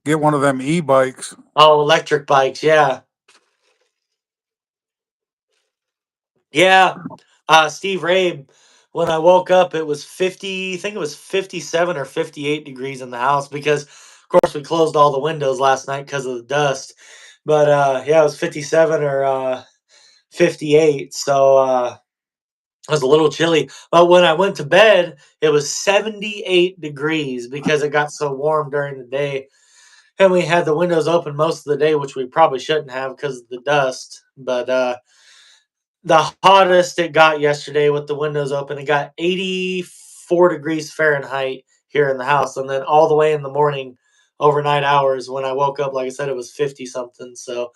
get one of them e-bikes. Oh, electric bikes, yeah, yeah. Steve Rabe. When I woke up, it was 50. I think it was 57 or 58 degrees in the house because, of course, we closed all the windows last night because of the dust. But yeah, it was 57 or 58. So it was a little chilly. But when I went to bed, it was 78 degrees because it got so warm during the day. And we had the windows open most of the day, which we probably shouldn't have because of the dust. But the hottest it got yesterday with the windows open, it got 84 degrees Fahrenheit here in the house. And then all the way in the morning, overnight hours, when I woke up, like I said, it was 50 something. So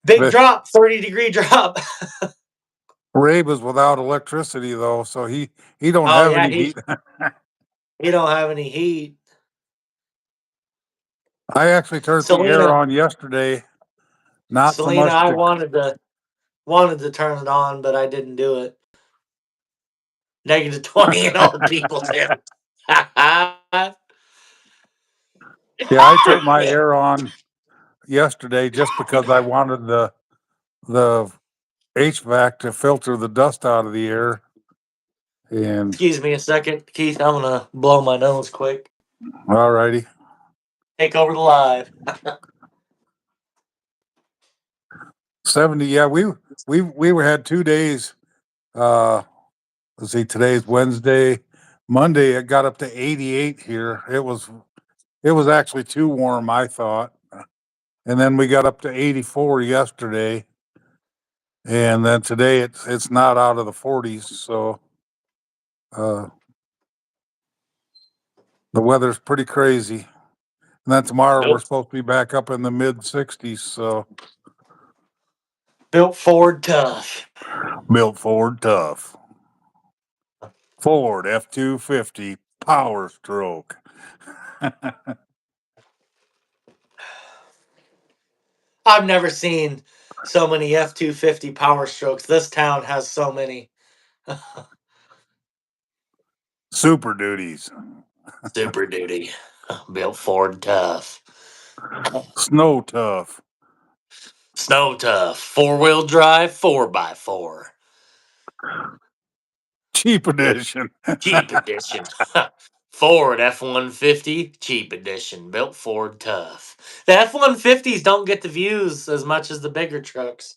big The drop, 30-degree drop. Rabe is without electricity though, so he don't Oh, have yeah, any heat. he don't have any heat. I actually turned the air Selena, on yesterday, not so Selena, much I to. wanted to turn it on, but I didn't do it. Negative 20 and old people too. Yeah, I turned my air on yesterday just because I wanted the HVAC to filter the dust out of the air. And Excuse me a second, Keith. I'm gonna blow my nose quick. alrighty, Take over the live. 70. Yeah, we had 2 days. Uh, let's see, today's Wednesday. Monday it got up to 88 here. It was actually too warm, I thought. And then we got up to 84 yesterday, and then today it's not out of the 40s. So uh, the weather's pretty crazy. And then tomorrow we're Built, supposed to be back up in the mid 60s. So built Ford tough. built Ford tough. Ford F-250 Power Stroke. I've never seen so many F-250 Power Strokes. This town has so many. Super Duties. Super duty. Built Ford tough. Snow Tough. Snow tough. 4-wheel drive, 4x4. Cheap Edition. Cheap edition. Ford F-150, cheap edition. Built Ford tough. The F-150s don't get the views as much as the bigger trucks.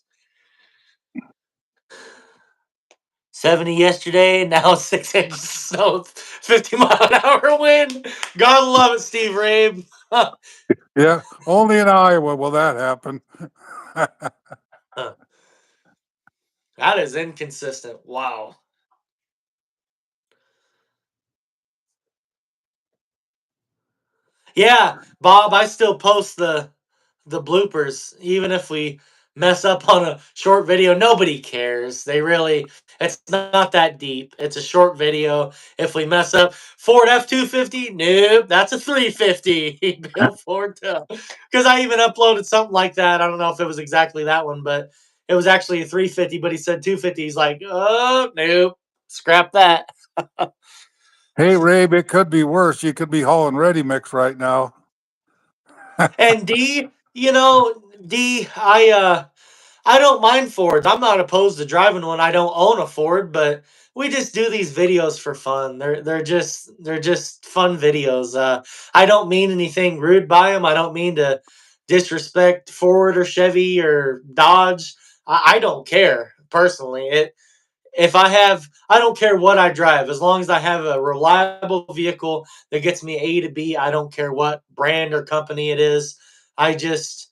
70 yesterday, now 6 inches of snow, 50-mile-an-hour wind. God love it, Steve Rabe. Yeah, only in Iowa will that happen. That is inconsistent. Wow. Yeah, Bob, I still post the bloopers even if we mess up on a short video. Nobody cares. They really it's not that deep. It's a short video. If we mess up Ford F-250, nope, that's a 350. Built Ford because I even uploaded something like that. I don't know if it was exactly that one, but it was actually a 350, but he said 250. He's like, "Oh, nope. Scrap that." Hey, Rabe, it could be worse. You could be hauling ready mix right now. And D, D, I don't mind Fords. I'm not opposed to driving one. I don't own a Ford, but we just do these videos for fun. They're just fun videos. I don't mean anything rude by them. I don't mean to disrespect Ford or Chevy or Dodge. I don't care personally. I don't care what I drive as long as I have a reliable vehicle that gets me A to B. I don't care what brand or company it is. I just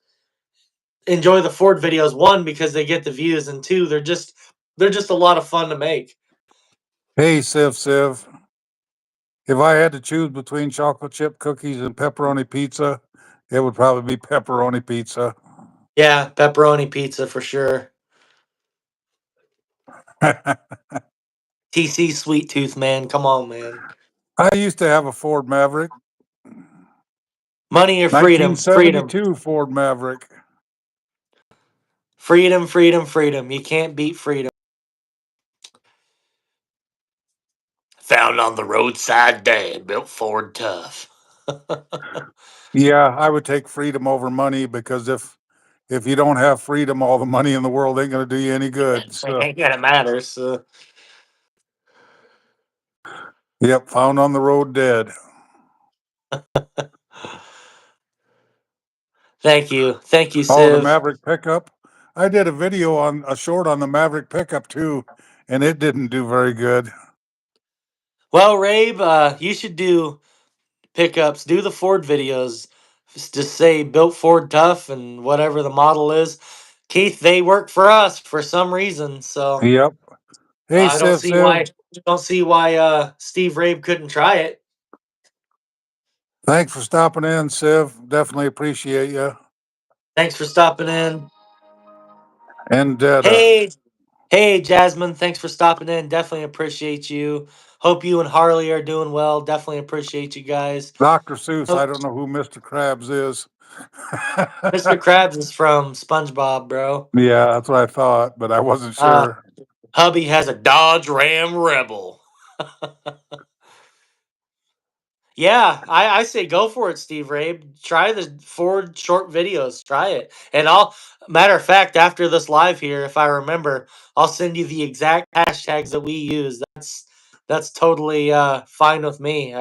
enjoy the Ford videos. One, because they get the views, and two, they're just a lot of fun to make. Hey, Civ. If I had to choose between chocolate chip cookies and pepperoni pizza, it would probably be pepperoni pizza. Yeah, pepperoni pizza for sure. TC Sweet Tooth, man. Come on, man. I used to have a Ford Maverick, Money or freedom? Freedom. 1972 Ford Maverick. Freedom, freedom, freedom. You can't beat freedom. Found on the roadside dad, built Ford tough. Yeah, I would take freedom over money because if you don't have freedom, all the money in the world ain't going to do you any good. So, Ain't gonna matter. So, yep, found on the road dead. thank you, Oh, the Civ. Maverick pickup. I did a short on the Maverick pickup too, and it didn't do very good. Well, Rabe, you should do pickups. Do the Ford videos. Just say built Ford tough and whatever the model is. Keith, they work for us for some reason. So Yep. Hey, I don't Civ, see why Civ. Steve Rabe couldn't try it. Thanks for stopping in, Civ. Definitely appreciate you. Thanks for stopping in. And Hey, hey, Jasmine. Thanks for stopping in. Definitely appreciate you. Hope you and Harley are doing well. Definitely appreciate you guys. Dr. Seuss. Oh, I don't know who Mr. Krabs is. Mr. Krabs is from SpongeBob, bro. Yeah, that's what I thought, but I wasn't Uh, sure. hubby has a Dodge Ram Rebel. Yeah, I say go for it, Steve Rabe. Try the Ford short videos. Try it. And matter of fact, after this live here, if I remember, I'll send you the exact hashtags that we use. That's totally fine with me.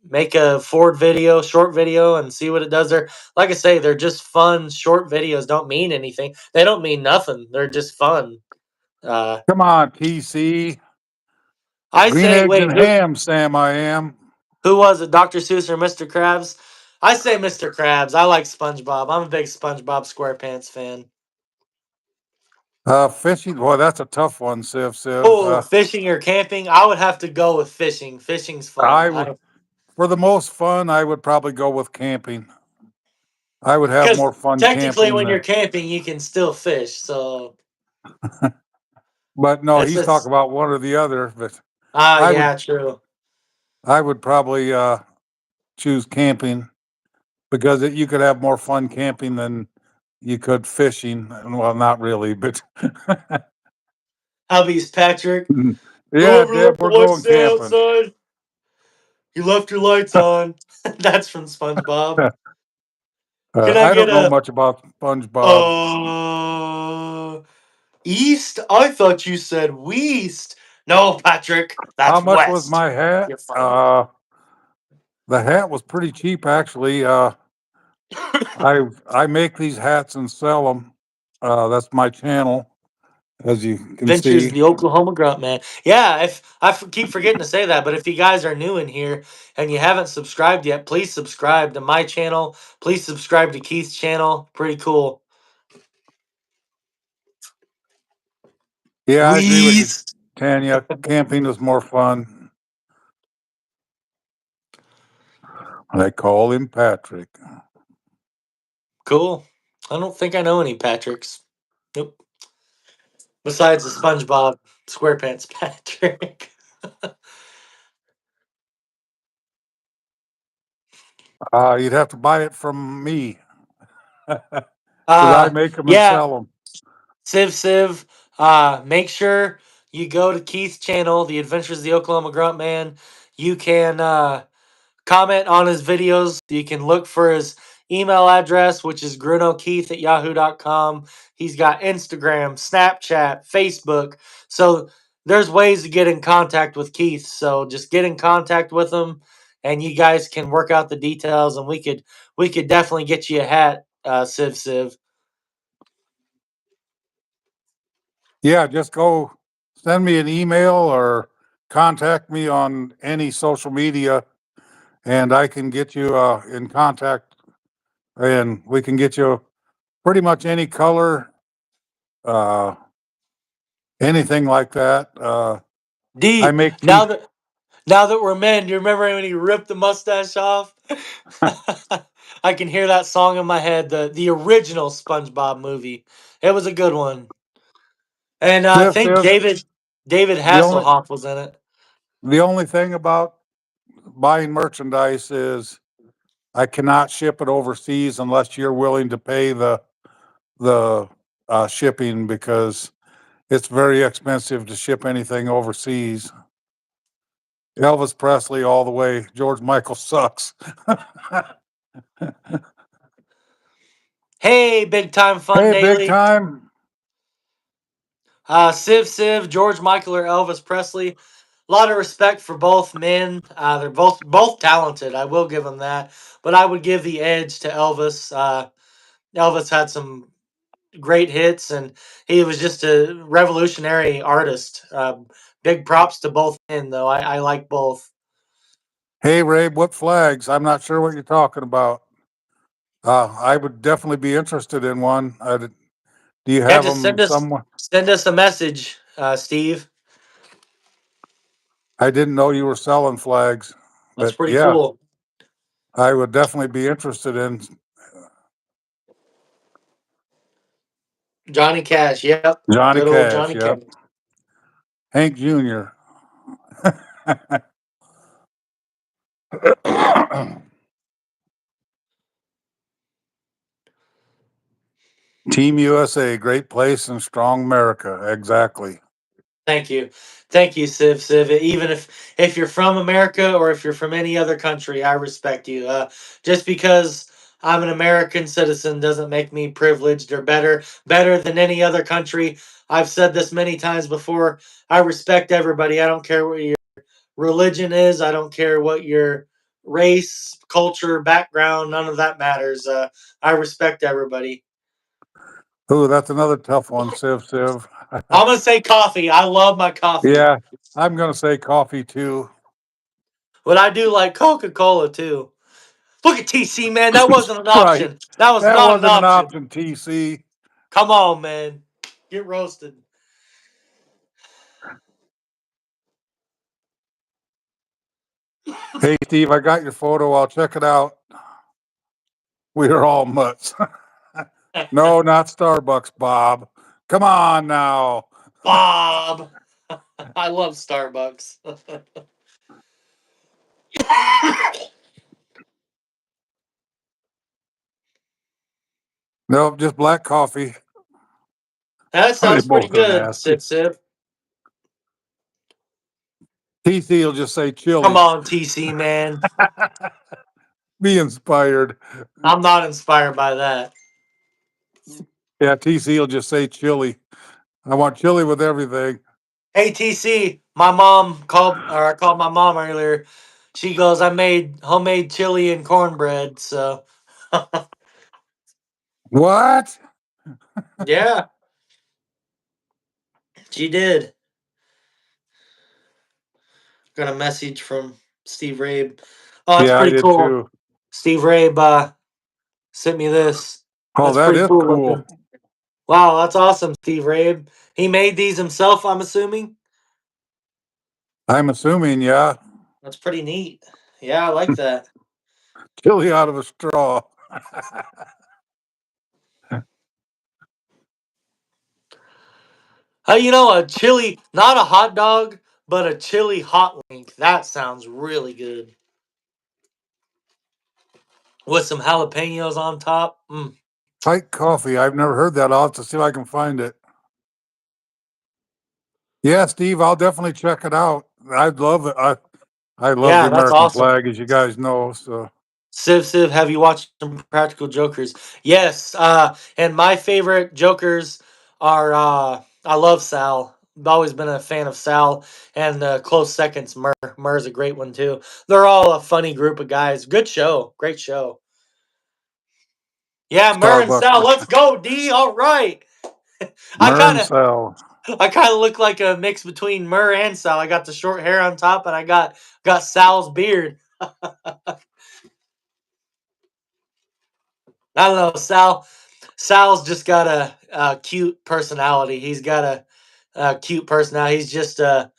Make a Ford video, short video, and see what it does there. Like I say, they're just fun. Short videos don't mean anything. They don't mean nothing. They're just fun. Uh, Come on, TC. I Green say, eggs wait, and ham, Sam, I am. who was it, Dr. Seuss or Mr. Krabs? I say Mr. Krabs. I like SpongeBob. I'm a big SpongeBob SquarePants fan. Fishing. Boy, that's a tough one, Civ. Oh, fishing or camping? I would have to go with fishing. Fishing's fun. I would, for the most fun, I would probably go with camping. I would have Because more fun technically, camping when you're than, camping, you can still fish. So but no, it's he's talking just about one or the other. But I would, yeah, true. I would probably choose camping because you could have more fun camping than you could fishing. Well, not really, but Hubby's Patrick. yeah, Don't ever Deb, let the we're wife going stay camping. outside. You left your lights on. That's from SpongeBob. Can I I get don't know a much about SpongeBob. uh east? I thought you said west. No, Patrick, How that's much was west. my hat? You're funny. The hat was pretty cheap, actually. I make these hats and sell them. That's my channel. as you can Ventures see. the Oklahoma Grunt Man. Yeah, if keep forgetting to say that, but if you guys are new in here and you haven't subscribed yet, please subscribe to my channel. Please subscribe to Keith's channel. Pretty cool. Yeah, I agree with you, Wheeze. Tanya. Camping is more fun. They call him Patrick. Cool. I don't think I know any Patricks. Nope. Besides the SpongeBob SquarePants Patrick. You'd have to buy it from me because I uh make them and yeah, sell them. Civ. Make sure you go to Keith's channel, The Adventures of the Oklahoma Grunt Man. You can comment on his videos. You can look for his email address, which is grunokeith@yahoo.com. He's got Instagram, Snapchat, Facebook. So there's ways to get in contact with Keith. So just get in contact with him and you guys can work out the details and we could definitely get you a hat, Civ. Yeah, just go send me an email or contact me on any social media, and I can get you in contact, and we can get you pretty much any color, uh, anything like that. I D, make now t. that now that we're men, do you remember when he ripped the mustache off? I can hear that song in my head. The original SpongeBob movie. It was a good one, and I Civ, think Civ, David the only Hasselhoff was in it. the only thing about buying merchandise is I cannot ship it overseas unless you're willing to pay the shipping because it's very expensive to ship anything overseas. Elvis Presley all the way. George Michael sucks. Hey, Big Time Fun Hey, big Daily. time. Civ, George Michael or Elvis Presley. A lot of respect for both men. They're both talented. I will give them that, but I would give the edge to Elvis. Elvis had some great hits, and he was just a revolutionary artist. Big props to both men, though. I like both. Hey, Ray, what flags? I'm not sure what you're talking about. I would definitely be interested in one. Do you Yeah, have just them somewhere? send us a message, Steve. I didn't know you were selling flags, That's but pretty yeah, cool. I would definitely be interested in Johnny Cash. Yep, Johnny good old Cash. Johnny Cash. Yep. Hank Jr. Team USA, great place and strong America. Exactly. Thank you, Civ. Even if you're from America or if you're from any other country, I respect you. Just because I'm an American citizen doesn't make me privileged or better than any other country. I've said this many times before. I respect everybody. I don't care what your religion is. I don't care what your race, culture, background. None of that matters. I respect everybody. Ooh, that's another tough one, Civ. I'm gonna say coffee. I love my coffee. Yeah, I'm gonna say coffee too. But I do like Coca Cola too. Look at TC, man. That wasn't an Right. option. That was That not an wasn't an option. option, TC. Come on, man. Get roasted. Hey, Steve, I got your photo. I'll check it out. We are all mutts. No, not Starbucks, Bob. Come on now. Bob. I love Starbucks. Nope, just black coffee. That They sounds pretty both are good, nasty. Civ. TC will just say Come chili. on, TC, man. Be inspired. I'm not inspired by that. Yeah, TC will just say chili. I want chili with everything. Hey, TC, my mom called, or I called my mom earlier. She goes, I made homemade chili and cornbread. So, What? yeah. She did. Got a message from Steve Rabe. Oh, that's Yeah, I pretty did cool. too. Steve Rabe sent me this. Oh, That's that pretty is cool cool. looking. Wow, that's awesome, Steve Rabe. He made these himself, I'm assuming. I'm assuming, yeah. That's pretty neat. Yeah, I like that. Chili out of a straw. A chili, not a hot dog, but a chili hot link. That sounds really good. With some jalapenos on top. Tight coffee. I've never heard that. I'll have to see if I can find it. Yeah, Steve, I'll definitely check it out. I'd love it. I love the Yeah, that's American awesome. flag, as you guys know. So Civ, have you watched some Practical Jokers? Yes, and my favorite Jokers are I love Sal. I've always been a fan of Sal, and close seconds Murr. Murr's a great one too. They're all a funny group of guys. Good show, great show. Yeah, Murr and Sal, Starbucks, let's go, D. All right. I kind Mern of Cell. I kind of look like a mix between Murr and Sal. I got the short hair on top, and I got Sal's beard. I don't know, Sal. Sal's just got a cute personality. He's got a cute personality. He's just uh,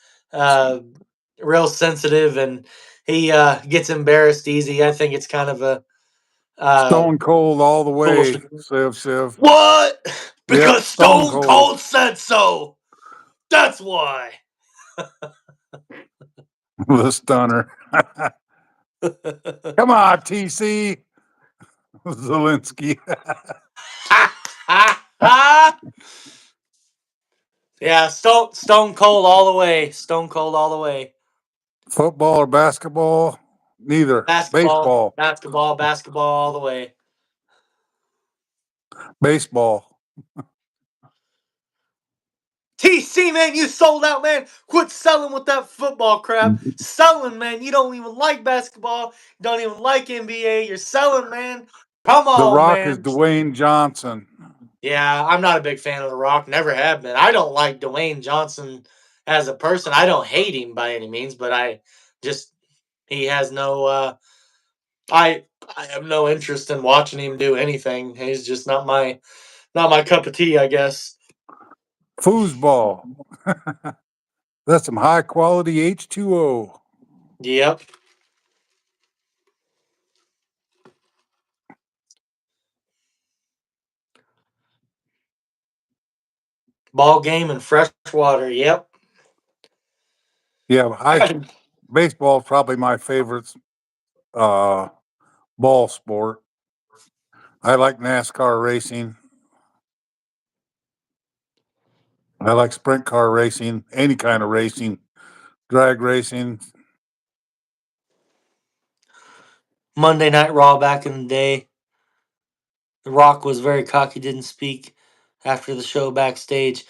real sensitive, and he gets embarrassed easy. I think it's kind of a uh, Stone cold all the cool. way, Civ. What? Yep, Because stone Stone cold. Cold said so. That's why. The stunner. Come on, TC. Zelensky. Yeah, Stone Cold all the way. Stone Cold all the way. Football or basketball? Neither. Basketball, Baseball. basketball, basketball all the way. Baseball. TC, man, you sold out, man. Quit selling with that football crap. Selling, man. You don't even like basketball. You don't even like NBA. You're selling, man. Come The on, Rock is man. Dwayne Johnson. Yeah, I'm not a big fan of The Rock. Never have been. I don't like Dwayne Johnson as a person. I don't hate him by any means, but I just he has no I have no interest in watching him do anything. He's just not my cup of tea, I guess. Foosball. That's some high quality H2O. Yep. Ball game and fresh water. Yep. Yeah, baseball is probably my favorite uh ball sport. I like NASCAR racing. I like sprint car racing, any kind of racing, drag racing. Monday Night Raw back in the day. The Rock was very cocky, didn't speak after the show backstage.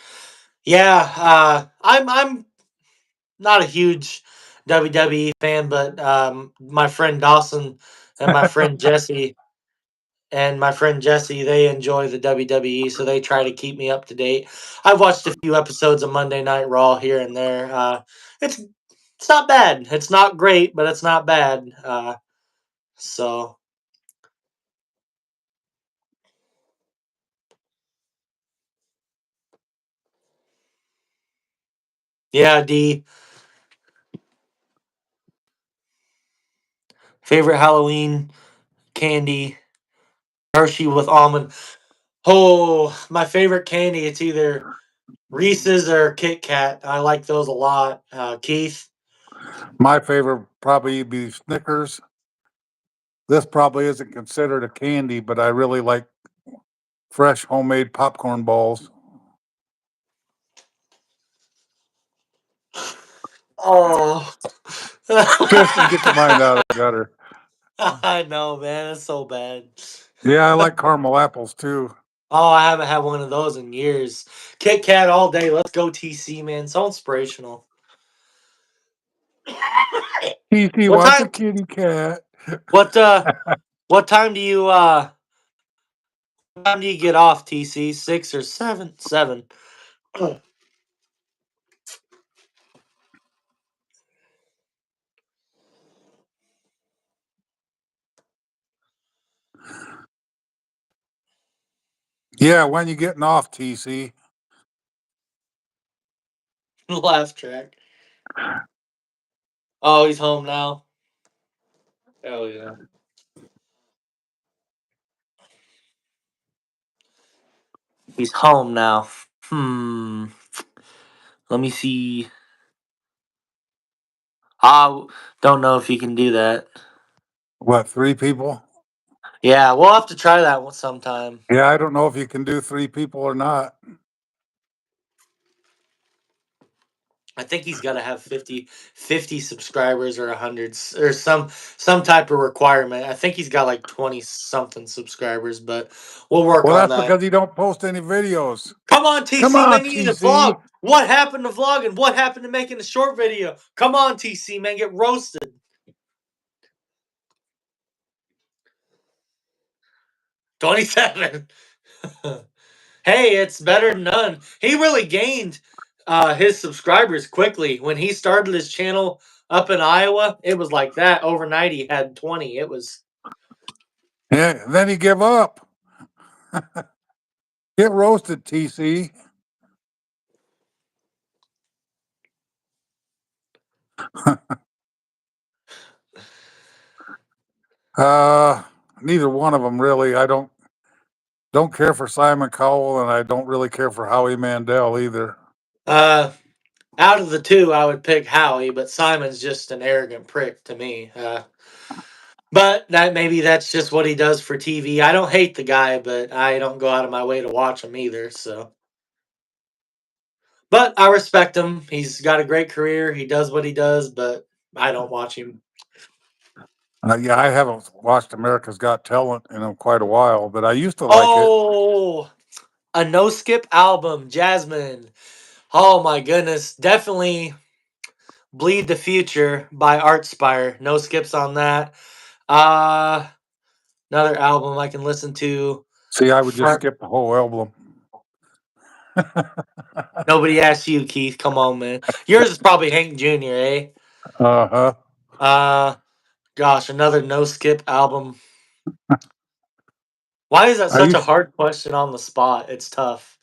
Yeah, I'm not a huge WWE fan, but my friend Dawson and my friend Jesse, they enjoy the WWE, so they try to keep me up to date. I've watched a few episodes of Monday Night Raw here and there. It's not bad. It's not great, but it's not bad. So yeah, D. Favorite Halloween candy, Hershey with almond. Oh, my favorite candy. It's either Reese's or Kit Kat. I like those a lot. Keith. My favorite probably be Snickers. This probably isn't considered a candy, but I really like fresh homemade popcorn balls. Oh. Tristan, get your mind out of the gutter. I know, man. It's so bad. Yeah, I like caramel apples too. Oh, I haven't had one of those in years. Kit Kat all day. Let's go, TC, man. So inspirational. TC What wants a time? kitty cat. What what time do you get off, TC? 6 or 7? 7. Yeah, when you getting off, TC? Laugh track. Oh, he's home now. Hell yeah. He's home now. Let me see. I don't know if you can do that. What, 3 people? Yeah, we'll have to try that one sometime. Yeah, I don't know if you can do 3 people or not. I think he's got to have 50 subscribers or 100 or some type of requirement. I think he's got like 20 something subscribers, but we'll work Well, on that's that. because you don't post any videos. Come on, Come TC on, man, you need to TC. vlog. What happened to vlogging? What happened to making a short video? Come on, TC man, get roasted. 27. Hey, it's better than none. He really gained his subscribers quickly. When he started his channel up in Iowa, it was like that. Overnight, he had 20. It was. Yeah, then you give up. Get roasted, TC. Uh, Neither one of them really. I don't care for Simon Cowell, and I don't really care for Howie Mandel either. Uh, Out of the two, I would pick Howie, but Simon's just an arrogant prick to me. But that maybe that's just what he does for TV. I don't hate the guy, but I don't go out of my way to watch him either. So, but I respect him. He's got a great career. He does what he does, but I don't watch him. Yeah, I haven't watched America's Got Talent in quite a while, but I used to like it. Oh, a no skip album, Jasmine. Oh my goodness, definitely Bleed the Future by Artspire. No skips on that. Uh Another album I can listen to. See, I would just Front. skip the whole album. Nobody asked you, Keith. Come on, man. Yours is probably Hank Jr., eh? Uh-huh. Uh Gosh, another no skip album. Why is that I such a used hard question on the spot? It's tough.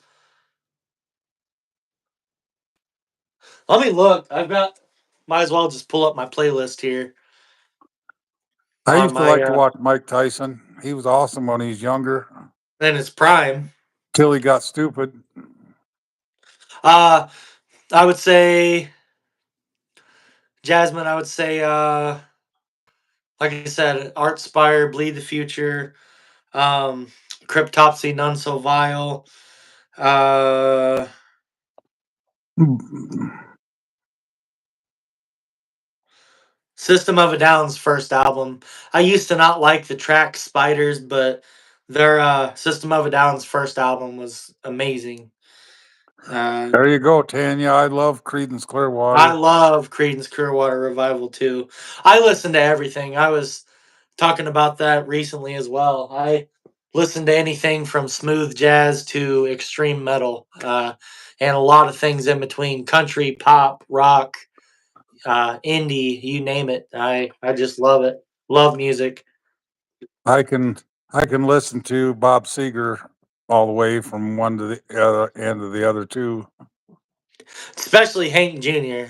Let me look. Might as well just pull up my playlist here I on used to my like to watch Mike Tyson. He was awesome when he was younger, in its prime. till he got stupid. Uh I would say Jasmine, I would say like I said, Art Spire, Bleed the Future, um Cryptopsy, None So Vile, uh System of a Down's first album. I used to not like the track Spiders, but their System of a Down's first album was amazing. Uh There you go, Tanya. I love Creedence I Clearwater. love Creedence Clearwater Revival too. I listen to everything. I was talking about that recently as well. I listen to anything from smooth jazz to extreme metal, and a lot of things in between: country, pop, rock, indie, you name it. I just love it. Love music, I can I can listen to Bob Seger all the way from one to the other end of the other two. especially Hank Jr.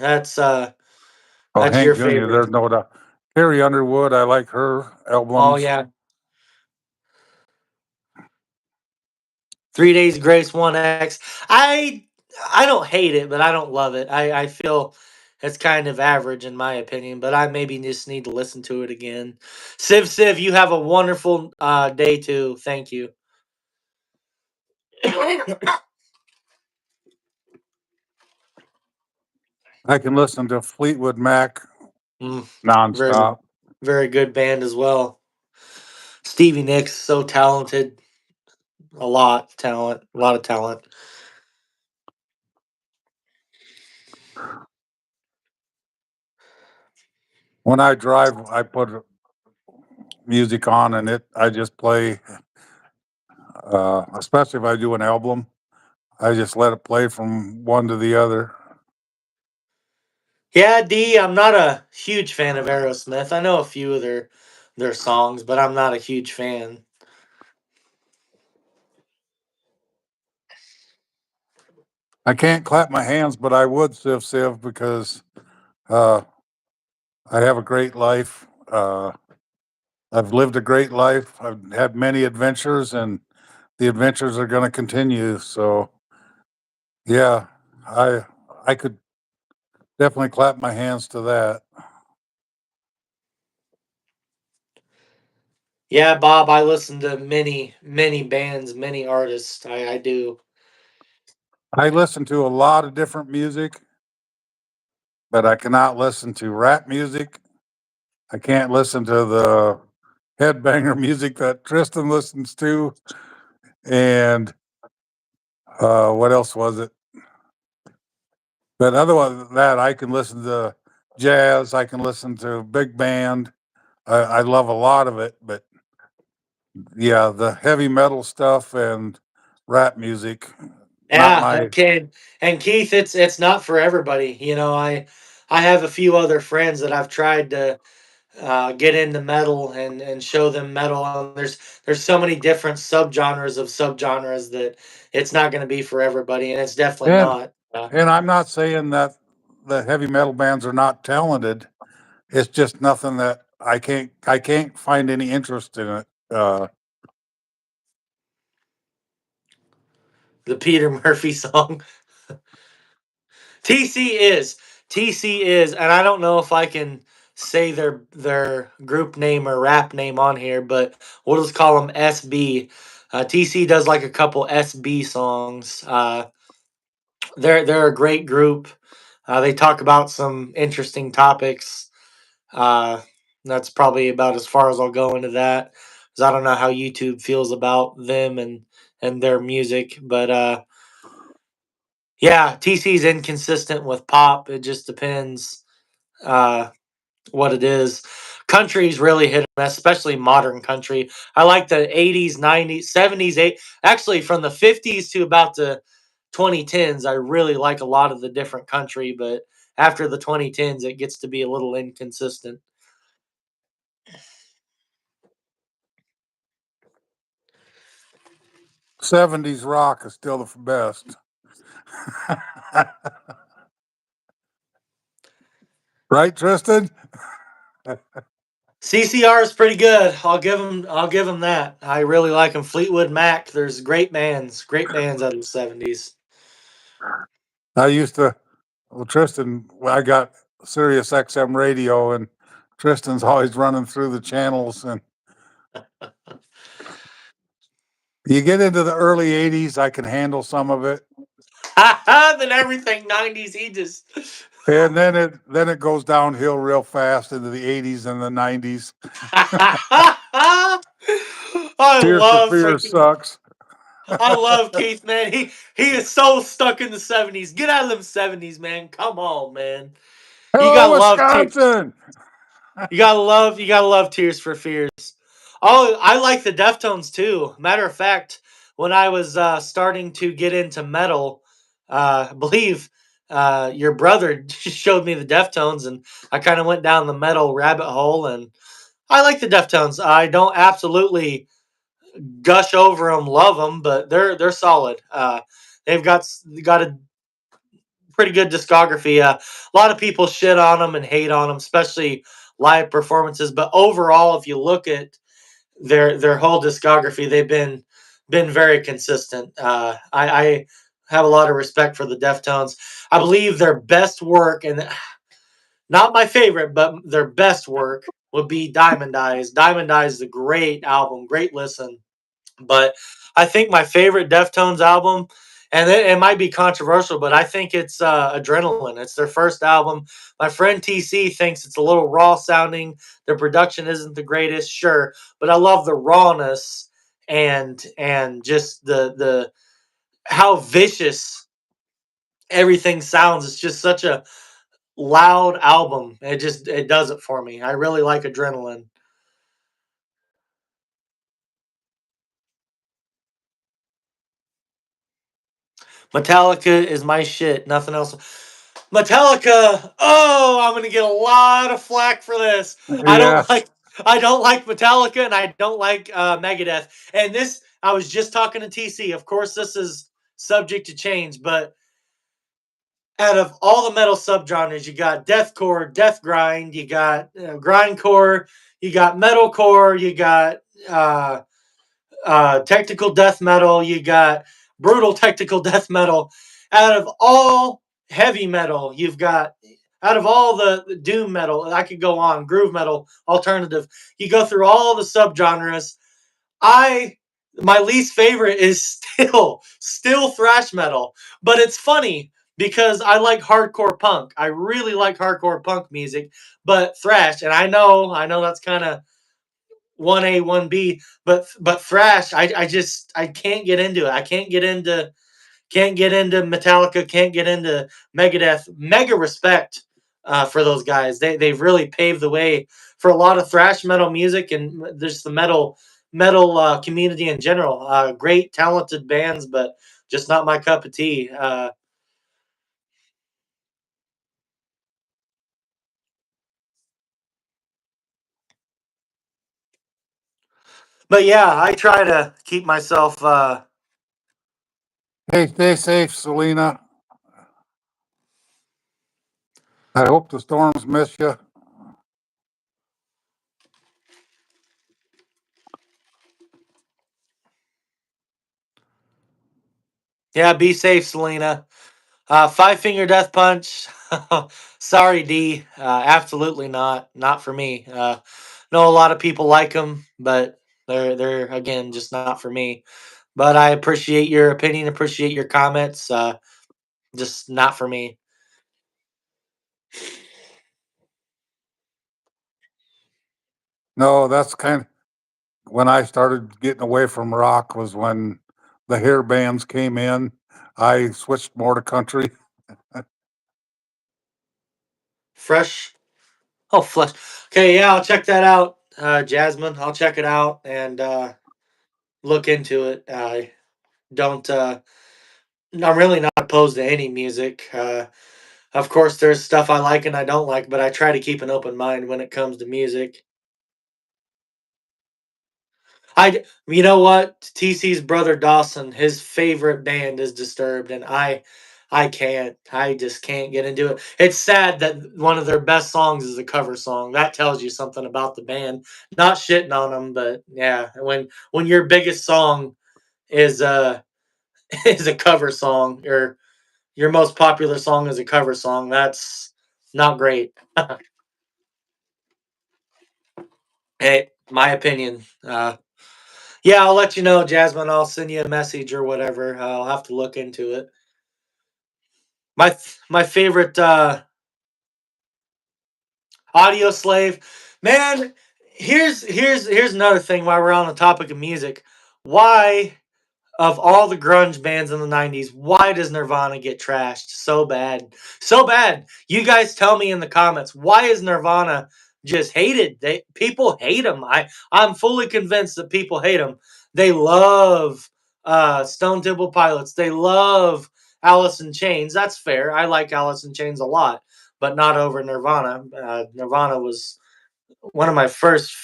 Oh, That's your Hank Jr., favorite. there's no doubt. Carrie Underwood, I like her Oh albums. yeah, 3 Days Grace 1X. I don't hate it, but I don't love it. I feel it's kind of average in my opinion, but I maybe just need to listen to it again. Civ, you have a wonderful day too. Thank you. I can listen to Fleetwood Mac Mm, very nonstop. very good band as well. Stevie Nicks, so talented, a lot of talent. When I drive, I put music on and I just play, especially if I do an album, I just let it play from one to the other. Yeah, D, I'm not a huge fan of Aerosmith. I know a few of their songs, but I'm not a huge fan. I can't clap my hands, but I would, Civ, because uh, I have a great life. I've lived a great life. I've had many adventures, and the adventures are going to continue. So, yeah, I I could definitely clap my hands to that. Yeah, Bob, I listen to many bands, many artists. I do. I listen to a lot of different music, but I cannot listen to rap music. I can't listen to the headbanger music that Tristan listens to. And what else was it? But otherwise than that, I can listen to jazz. I can listen to big band. I love a lot of it, but yeah, the heavy metal stuff and rap music, not Yeah, my. okay. And Keith, it's not for everybody. I have a few other friends that I've tried to get into metal and show them metal. And there's so many different subgenres of subgenres that it's not going to be for everybody, and it's definitely And not. and I'm not saying that the heavy metal bands are not talented. It's just nothing that I can't find any interest in it. The Peter Murphy song. TC is TC is, and I don't know if I can say their group name or rap name on here, but we'll just call them SB. TC does like a couple SB songs. They're a great group. They talk about some interesting topics. Uh, that's probably about as far as I'll go into that, because I don't know how YouTube feels about them and their music, but yeah, TC's inconsistent with pop. It just depends uh, what it is. Country's really hit, especially modern country. I like the 80s, 90s, 70s, eight. Actually, from the 50s to about the 2010s, I really like a lot of the different country. But after the 2010s, it gets to be a little inconsistent. 70s rock is still the best. Right, Tristan? CCR is pretty good. I'll give them that. I really like them. Fleetwood Mac. There's great bands out of the 70s. I used to, well, Tristan, I got Sirius XM radio, and Tristan's always running through the channels. And you get into the early 80s, I can handle some of it. Then everything 90s, he just. And then it goes downhill real fast into the 80s and the 90s. I Tears for love Fears freaking. sucks. I love Keith, man. He is so stuck in the 70s. Get out of them 70s, man. Come on, man. You Hello, gotta love Wisconsin. you gotta love Tears for Fears. Oh, I like the Deftones too. Matter of fact, when I was starting to get into metal, I believe your brother showed me the Deftones, and I kind of went down the metal rabbit hole. And I like the Deftones. I don't absolutely gush over them, love them, but they're solid. They've got a pretty good discography. A lot of people shit on them and hate on them, especially live performances. But overall, if you look at their whole discography, they've been very consistent. I have a lot of respect for the Deftones. I believe their best work, and not my favorite, but their best work would be Diamond Eyes. Diamond Eyes is a great album, great listen. But I think my favorite Deftones album, and it might be controversial, but I think it's Adrenaline. It's their first album. My friend TC thinks it's a little raw sounding. Their production isn't the greatest, sure, but I love the rawness and just the how vicious everything sounds. It's just such a loud album. It does it for me. I really like Adrenaline. Metallica is my shit. Nothing else. Metallica. Oh, I'm gonna get a lot of flack for this. I Yeah. don't like. I don't like Metallica, and I don't like Megadeth. And this, I was just talking to TC. Of course, this is subject to change, but out of all the metal subgenres, you got deathcore, death grind, you got grindcore, you got metalcore, you got uh, technical death metal, you got brutal technical death metal. Out of all heavy metal, you've got out of all the doom metal, I could go on groove metal, alternative. You go through all the subgenres. I My least favorite is still thrash metal, but it's funny because I like hardcore punk. I really like hardcore punk music, but thrash, and I know that's kind of 1A 1B, but thrash, I can't get into it. I can't get into Metallica, can't get into Megadeth. Mega respect for those guys. They've really paved the way for a lot of thrash metal music and just the metal community in general. Great talented bands, but just not my cup of tea. But yeah, I try to keep myself. Hey, stay safe, Selena. I hope the storms miss you. Yeah, be safe, Selena. Five Finger Death Punch. Sorry, D. Absolutely not. Not for me. Know a lot of people like them, but they're again just not for me. But I appreciate your opinion. Appreciate your comments. Just not for me. No, that's kind of when I started getting away from rock was when the hair bands came in. I switched more to country. Fresh. Oh, flesh. Okay, yeah, I'll check that out, Jasmine. I'll check it out and look into it. I don't. I'm really not opposed to any music. Of course, there's stuff I like and I don't like, but I try to keep an open mind when it comes to music. You know what? TC's brother Dawson, his favorite band is Disturbed, and I can't. I just can't get into it. It's sad that one of their best songs is a cover song. That tells you something about the band. Not shitting on them, but yeah, when your biggest song is is a cover song, or your most popular song is a cover song, that's not great. Hey, my opinion. Yeah, I'll let you know, Jasmine. I'll send you a message or whatever. I'll have to look into it. My favorite audio slave, man. Here's another thing. While we're on the topic of music, why of all the grunge bands in the 90s, why does Nirvana get trashed so bad? So bad. You guys tell me in the comments, why is Nirvana just hated? People hate them. I'm fully convinced that people hate them. They love Stone Temple Pilots. They love Alice in Chains. That's fair. I like Alice in Chains a lot, but not over Nirvana. Nirvana was one of my first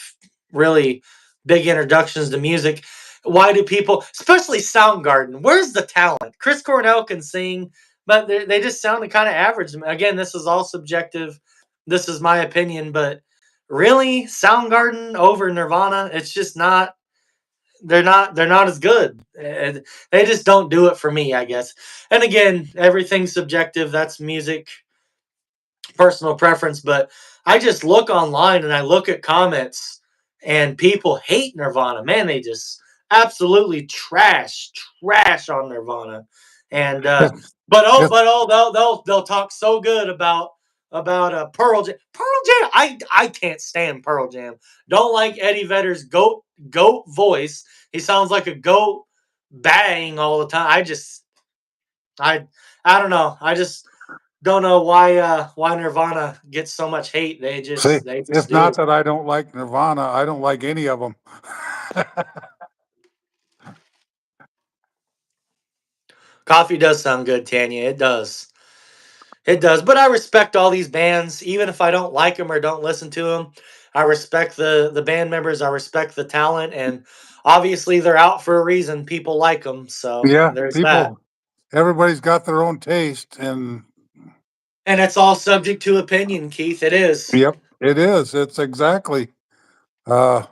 really big introductions to music. Why do people, especially Soundgarden, where's the talent? Chris Cornell can sing, but they just sounded kind of average. Again, this is all subjective. This is my opinion, but really, Soundgarden over Nirvana, it's just not. They're not as good. They just don't do it for me, I guess. And again, everything's subjective. That's music personal preference, but I just look online and I look at comments and people hate Nirvana. Man, they just absolutely trash on Nirvana. And It's, it's they'll talk so good about Pearl Jam. Pearl Jam. I can't stand Pearl Jam. Don't like Eddie Vedder's goat voice. He sounds like a goat baying all the time. I I don't know. I just don't know why Nirvana gets so much hate. See, They just it's do. not that I don't like Nirvana. I don't like any of them. Coffee does sound good, Tanya. It does. It does. But I respect all these bands, even if I don't like them or don't listen to them. I respect the band members. I respect the talent, and obviously they're out for a reason. People like them, so Yeah, there's that. people, everybody's got their own taste, and And it's all subject to opinion, Keith. It is. Yep, it is. It's exactly. Uh,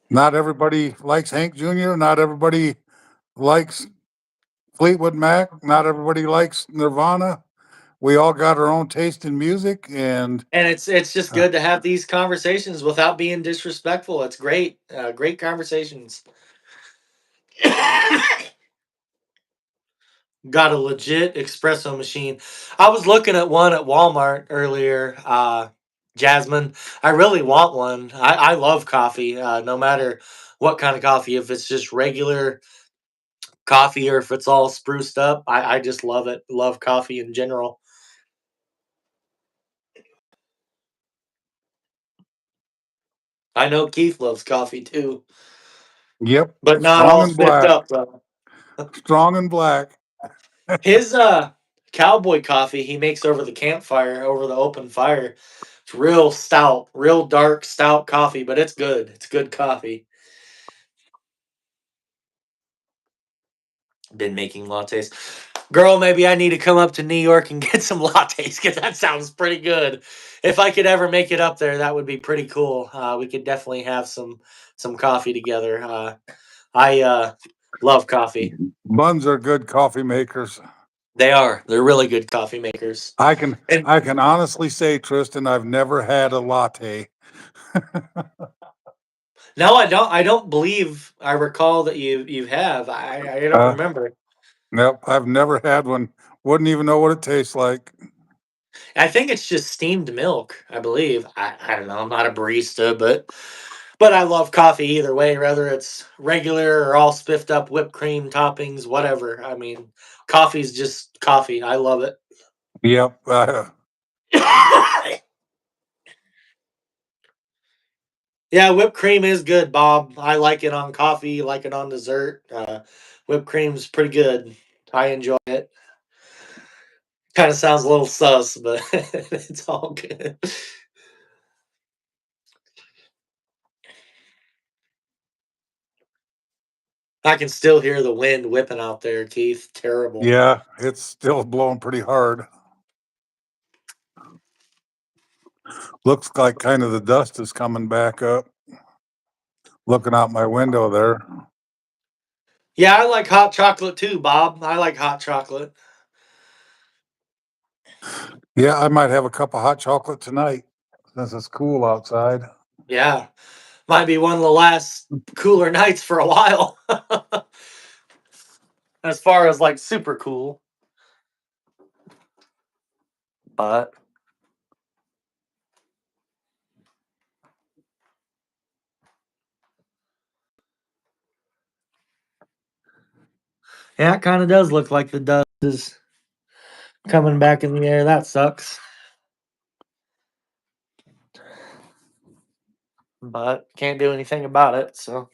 Not everybody likes Hank Jr. Not everybody likes Fleetwood Mac. Not everybody likes Nirvana. We all got our own taste in music, and And it's just uh, good to have these conversations without being disrespectful. It's great. Great conversations. Got a legit espresso machine. I was looking at one at Walmart earlier. Jasmine, I really want one. I love coffee, no matter what kind of coffee. If it's just regular coffee or if it's all spruced up, I just love it. Love coffee in general. I know Keith loves coffee too, yep, but not strong all and spiffed black, up though. strong and black. His cowboy coffee he makes over the campfire, over the open fire. It's real stout, real dark stout coffee, but it's good. It's good coffee. Been making lattes. Girl, maybe I need to come up to New York and get some lattes because that sounds pretty good. If I could ever make it up there, that would be pretty cool. We could definitely have some coffee together. I love coffee. Buns are good coffee makers. They are. They're really good coffee makers. I can And I can honestly say, Tristan, I've never had a latte. no, I don't. I don't believe I recall that you have. I don't Uh, remember. nope, I've never had one. Wouldn't even know what it tastes like. I think it's just steamed milk. I believe. I don't know. I'm not a barista, but I love coffee either way. Whether it's regular or all spiffed up whipped cream toppings, whatever. I mean, coffee's just coffee. I love it. Yep. Yeah, whipped cream is good, Bob. I like it on coffee. Like it on dessert. Whipped cream's pretty good. I enjoy it. Kind of sounds a little sus, but it's all good. I can still hear the wind whipping out there, Keith. Terrible. Yeah, it's still blowing pretty hard. Looks like kind of the dust is coming back up. Looking out my window there. Yeah, I like hot chocolate too, Bob. I like hot chocolate. Yeah, I might have a cup of hot chocolate tonight since it's cool outside. Yeah, might be one of the last cooler nights for a while. As far as like super cool, but yeah, it kind of does look like the dust is coming back in the air. That sucks, but can't do anything about it. So,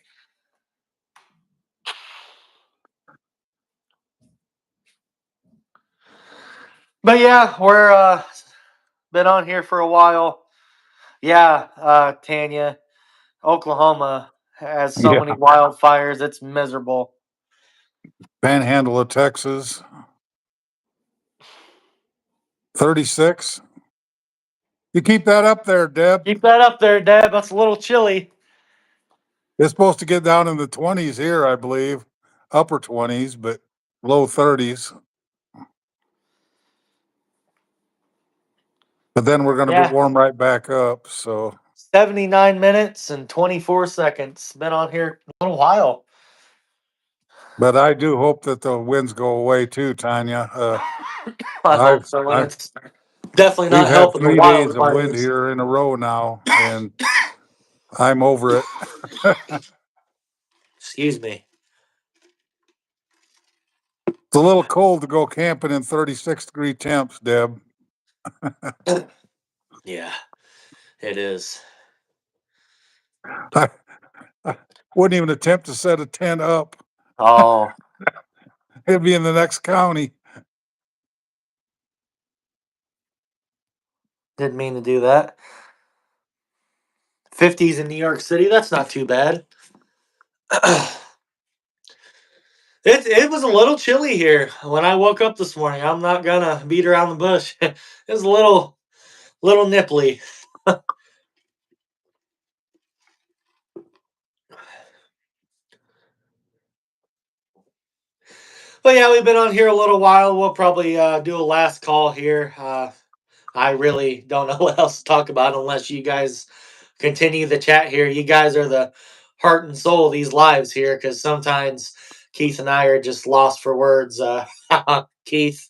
but yeah, we're been on here for a while. Yeah, Tanya, Oklahoma has so Yeah. many wildfires. It's miserable. Panhandle of Texas, 36. You keep that up there, Deb. Keep that up there, Deb. That's a little chilly. It's supposed to get down in the 20s here, I believe. Upper 20s, but low 30s. But then we're going to Yeah, warm right back up. So, 79 minutes and 24 seconds. Been on here a little while. but I do hope that the winds go away too, Tanya. I hope I've, so. And I, it's definitely we've not had helping the 3 days of wind wildfires. here in a row now, and I'm over it. Excuse me. It's a little cold to go camping in 36-degree temps, Deb. Yeah, it is. I, I wouldn't even attempt to set a tent up. Oh, It'd be in the next county. didn't mean to do that. 50s in New York City. That's not too bad. It was a little chilly here when I woke up this morning. I'm not gonna beat around the bush. It was a little nipply. But yeah, we've been on here a little while. We'll probably do a last call here. I really don't know what else to talk about unless you guys continue the chat here. You guys are the heart and soul of these lives here because sometimes Keith and I are just lost for words. Keith,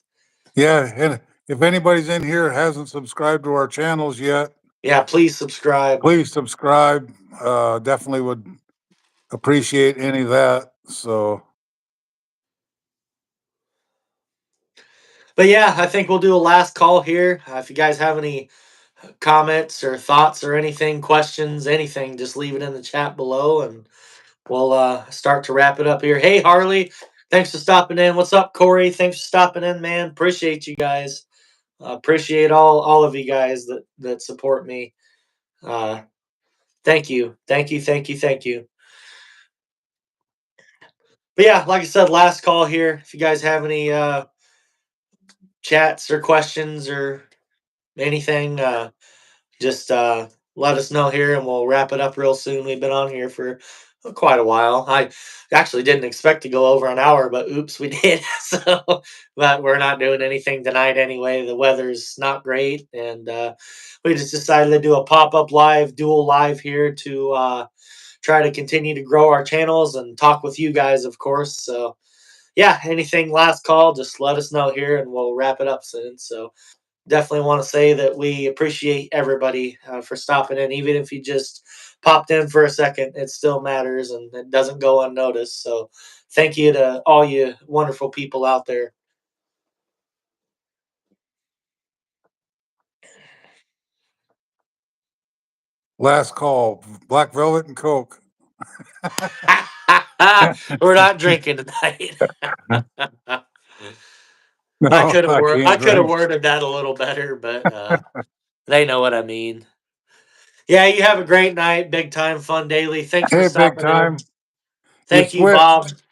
Yeah, and if anybody's in here hasn't subscribed to our channels yet, yeah, please subscribe. please subscribe. Definitely would appreciate any of that. So But yeah, I think we'll do a last call here. If you guys have any comments or thoughts or anything, questions, anything, just leave it in the chat below and we'll start to wrap it up here. Hey, Harley, thanks for stopping in. What's up, Corey? Thanks for stopping in, man. Appreciate you guys. Appreciate all of you guys that support me. Uh, thank you, thank you, thank you, thank you. But yeah, like I said, last call here. If you guys have any chats or questions or anything, just let us know here and we'll wrap it up real soon. We've been on here for quite a while. I actually didn't expect to go over an hour, but oops, we did. So, but we're not doing anything tonight anyway. The weather's not great, and we just decided to do a pop up live, dual live here to try to continue to grow our channels and talk with you guys, of course. So, yeah, anything last call, just let us know here and we'll wrap it up soon. So, definitely want to say that we appreciate everybody for stopping in, even if you just popped in for a second. It still matters and it doesn't go unnoticed. So, thank you to all you wonderful people out there. last call, Black Velvet and Coke. We're not drinking tonight. No, I I can't could have drink. worded that a little better, but they know what I mean. Yeah, you have a great night. Big time fun daily. Thanks for Hey, big stopping in. time. You Thank you, Bob. switched.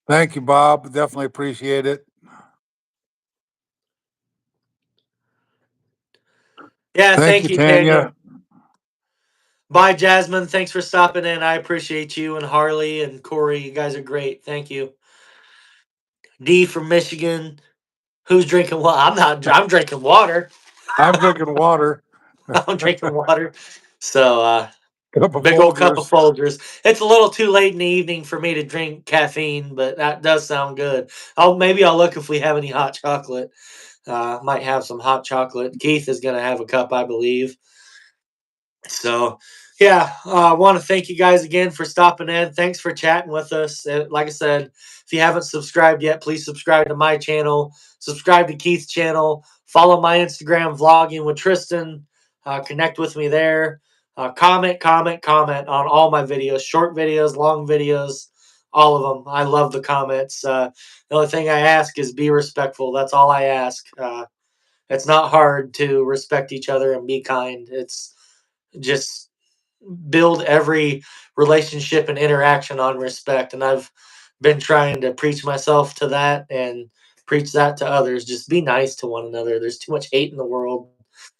Thank you, Bob. Definitely appreciate it. Yeah, Thank thank you, you, Tanya. Tanya. Bye, Jasmine. Thanks for stopping in. I appreciate you and Harley and Corey. You guys are great. Thank you. D from Michigan. Who's drinking what? I'm not. I'm drinking water. I'm drinking water. I'm drinking water. So, Cup of big old cup of Folgers. Folgers. It's a little too late in the evening for me to drink caffeine, but that does sound good. Maybe I'll look if we have any hot chocolate. Might have some hot chocolate. Keith is gonna have a cup, I believe. So, yeah, I want to thank you guys again for stopping in. Thanks for chatting with us. Like I said, if you haven't subscribed yet, please subscribe to my channel, subscribe to Keith's channel, follow my Instagram vlogging with Tristan, connect with me there. Comment on all my videos, short videos, long videos, all of them. I love the comments. The only thing I ask is be respectful. That's all I ask. It's not hard to respect each other and be kind. It's just build every relationship and interaction on respect. And I've been trying to preach myself to that and preach that to others. Just be nice to one another. There's too much hate in the world,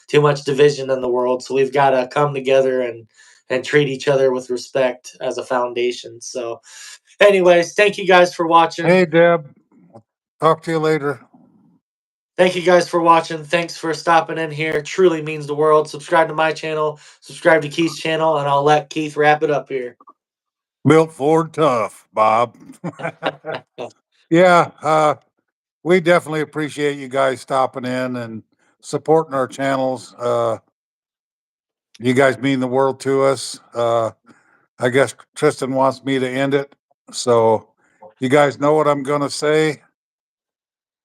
too much division in the world. So we've got to come together and treat each other with respect as a foundation. So, anyways, thank you guys for watching. Hey, Deb. Talk to you later. Thank you guys for watching. Thanks for stopping in here. It truly means the world. Subscribe to my channel, subscribe to Keith's channel, and I'll let Keith wrap it up here. Built Ford tough, Bob. Yeah, we definitely appreciate you guys stopping in and supporting our channels. You guys mean the world to us. I guess Tristan wants me to end it. So you guys know what I'm going to say.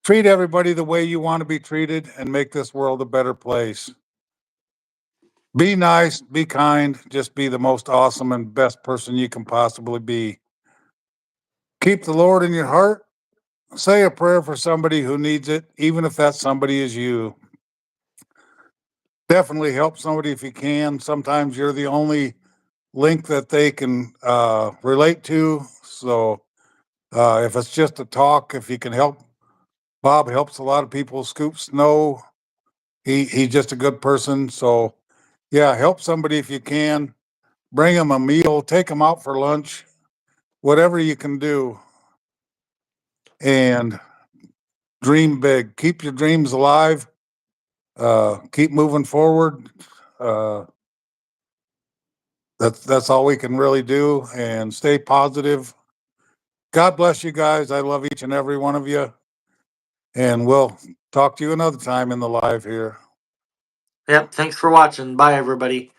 Treat everybody the way you want to be treated and make this world a better place. Be nice, be kind, just be the most awesome and best person you can possibly be. Keep the Lord in your heart. Say a prayer for somebody who needs it, even if that somebody is you. Definitely help somebody if you can. Sometimes you're the only link that they can relate to. So If it's just a talk, if you can help, Bob helps a lot of people scoop snow. He's just a good person. So yeah, help somebody if you can. Bring them a meal, take them out for lunch, whatever you can do. And dream big. Keep your dreams alive. Keep moving forward. Uh, that's all we can really do. And stay positive. God bless you guys. I love each and every one of you. And we'll talk to you another time in the live here. Yep. Thanks for watching. Bye, everybody.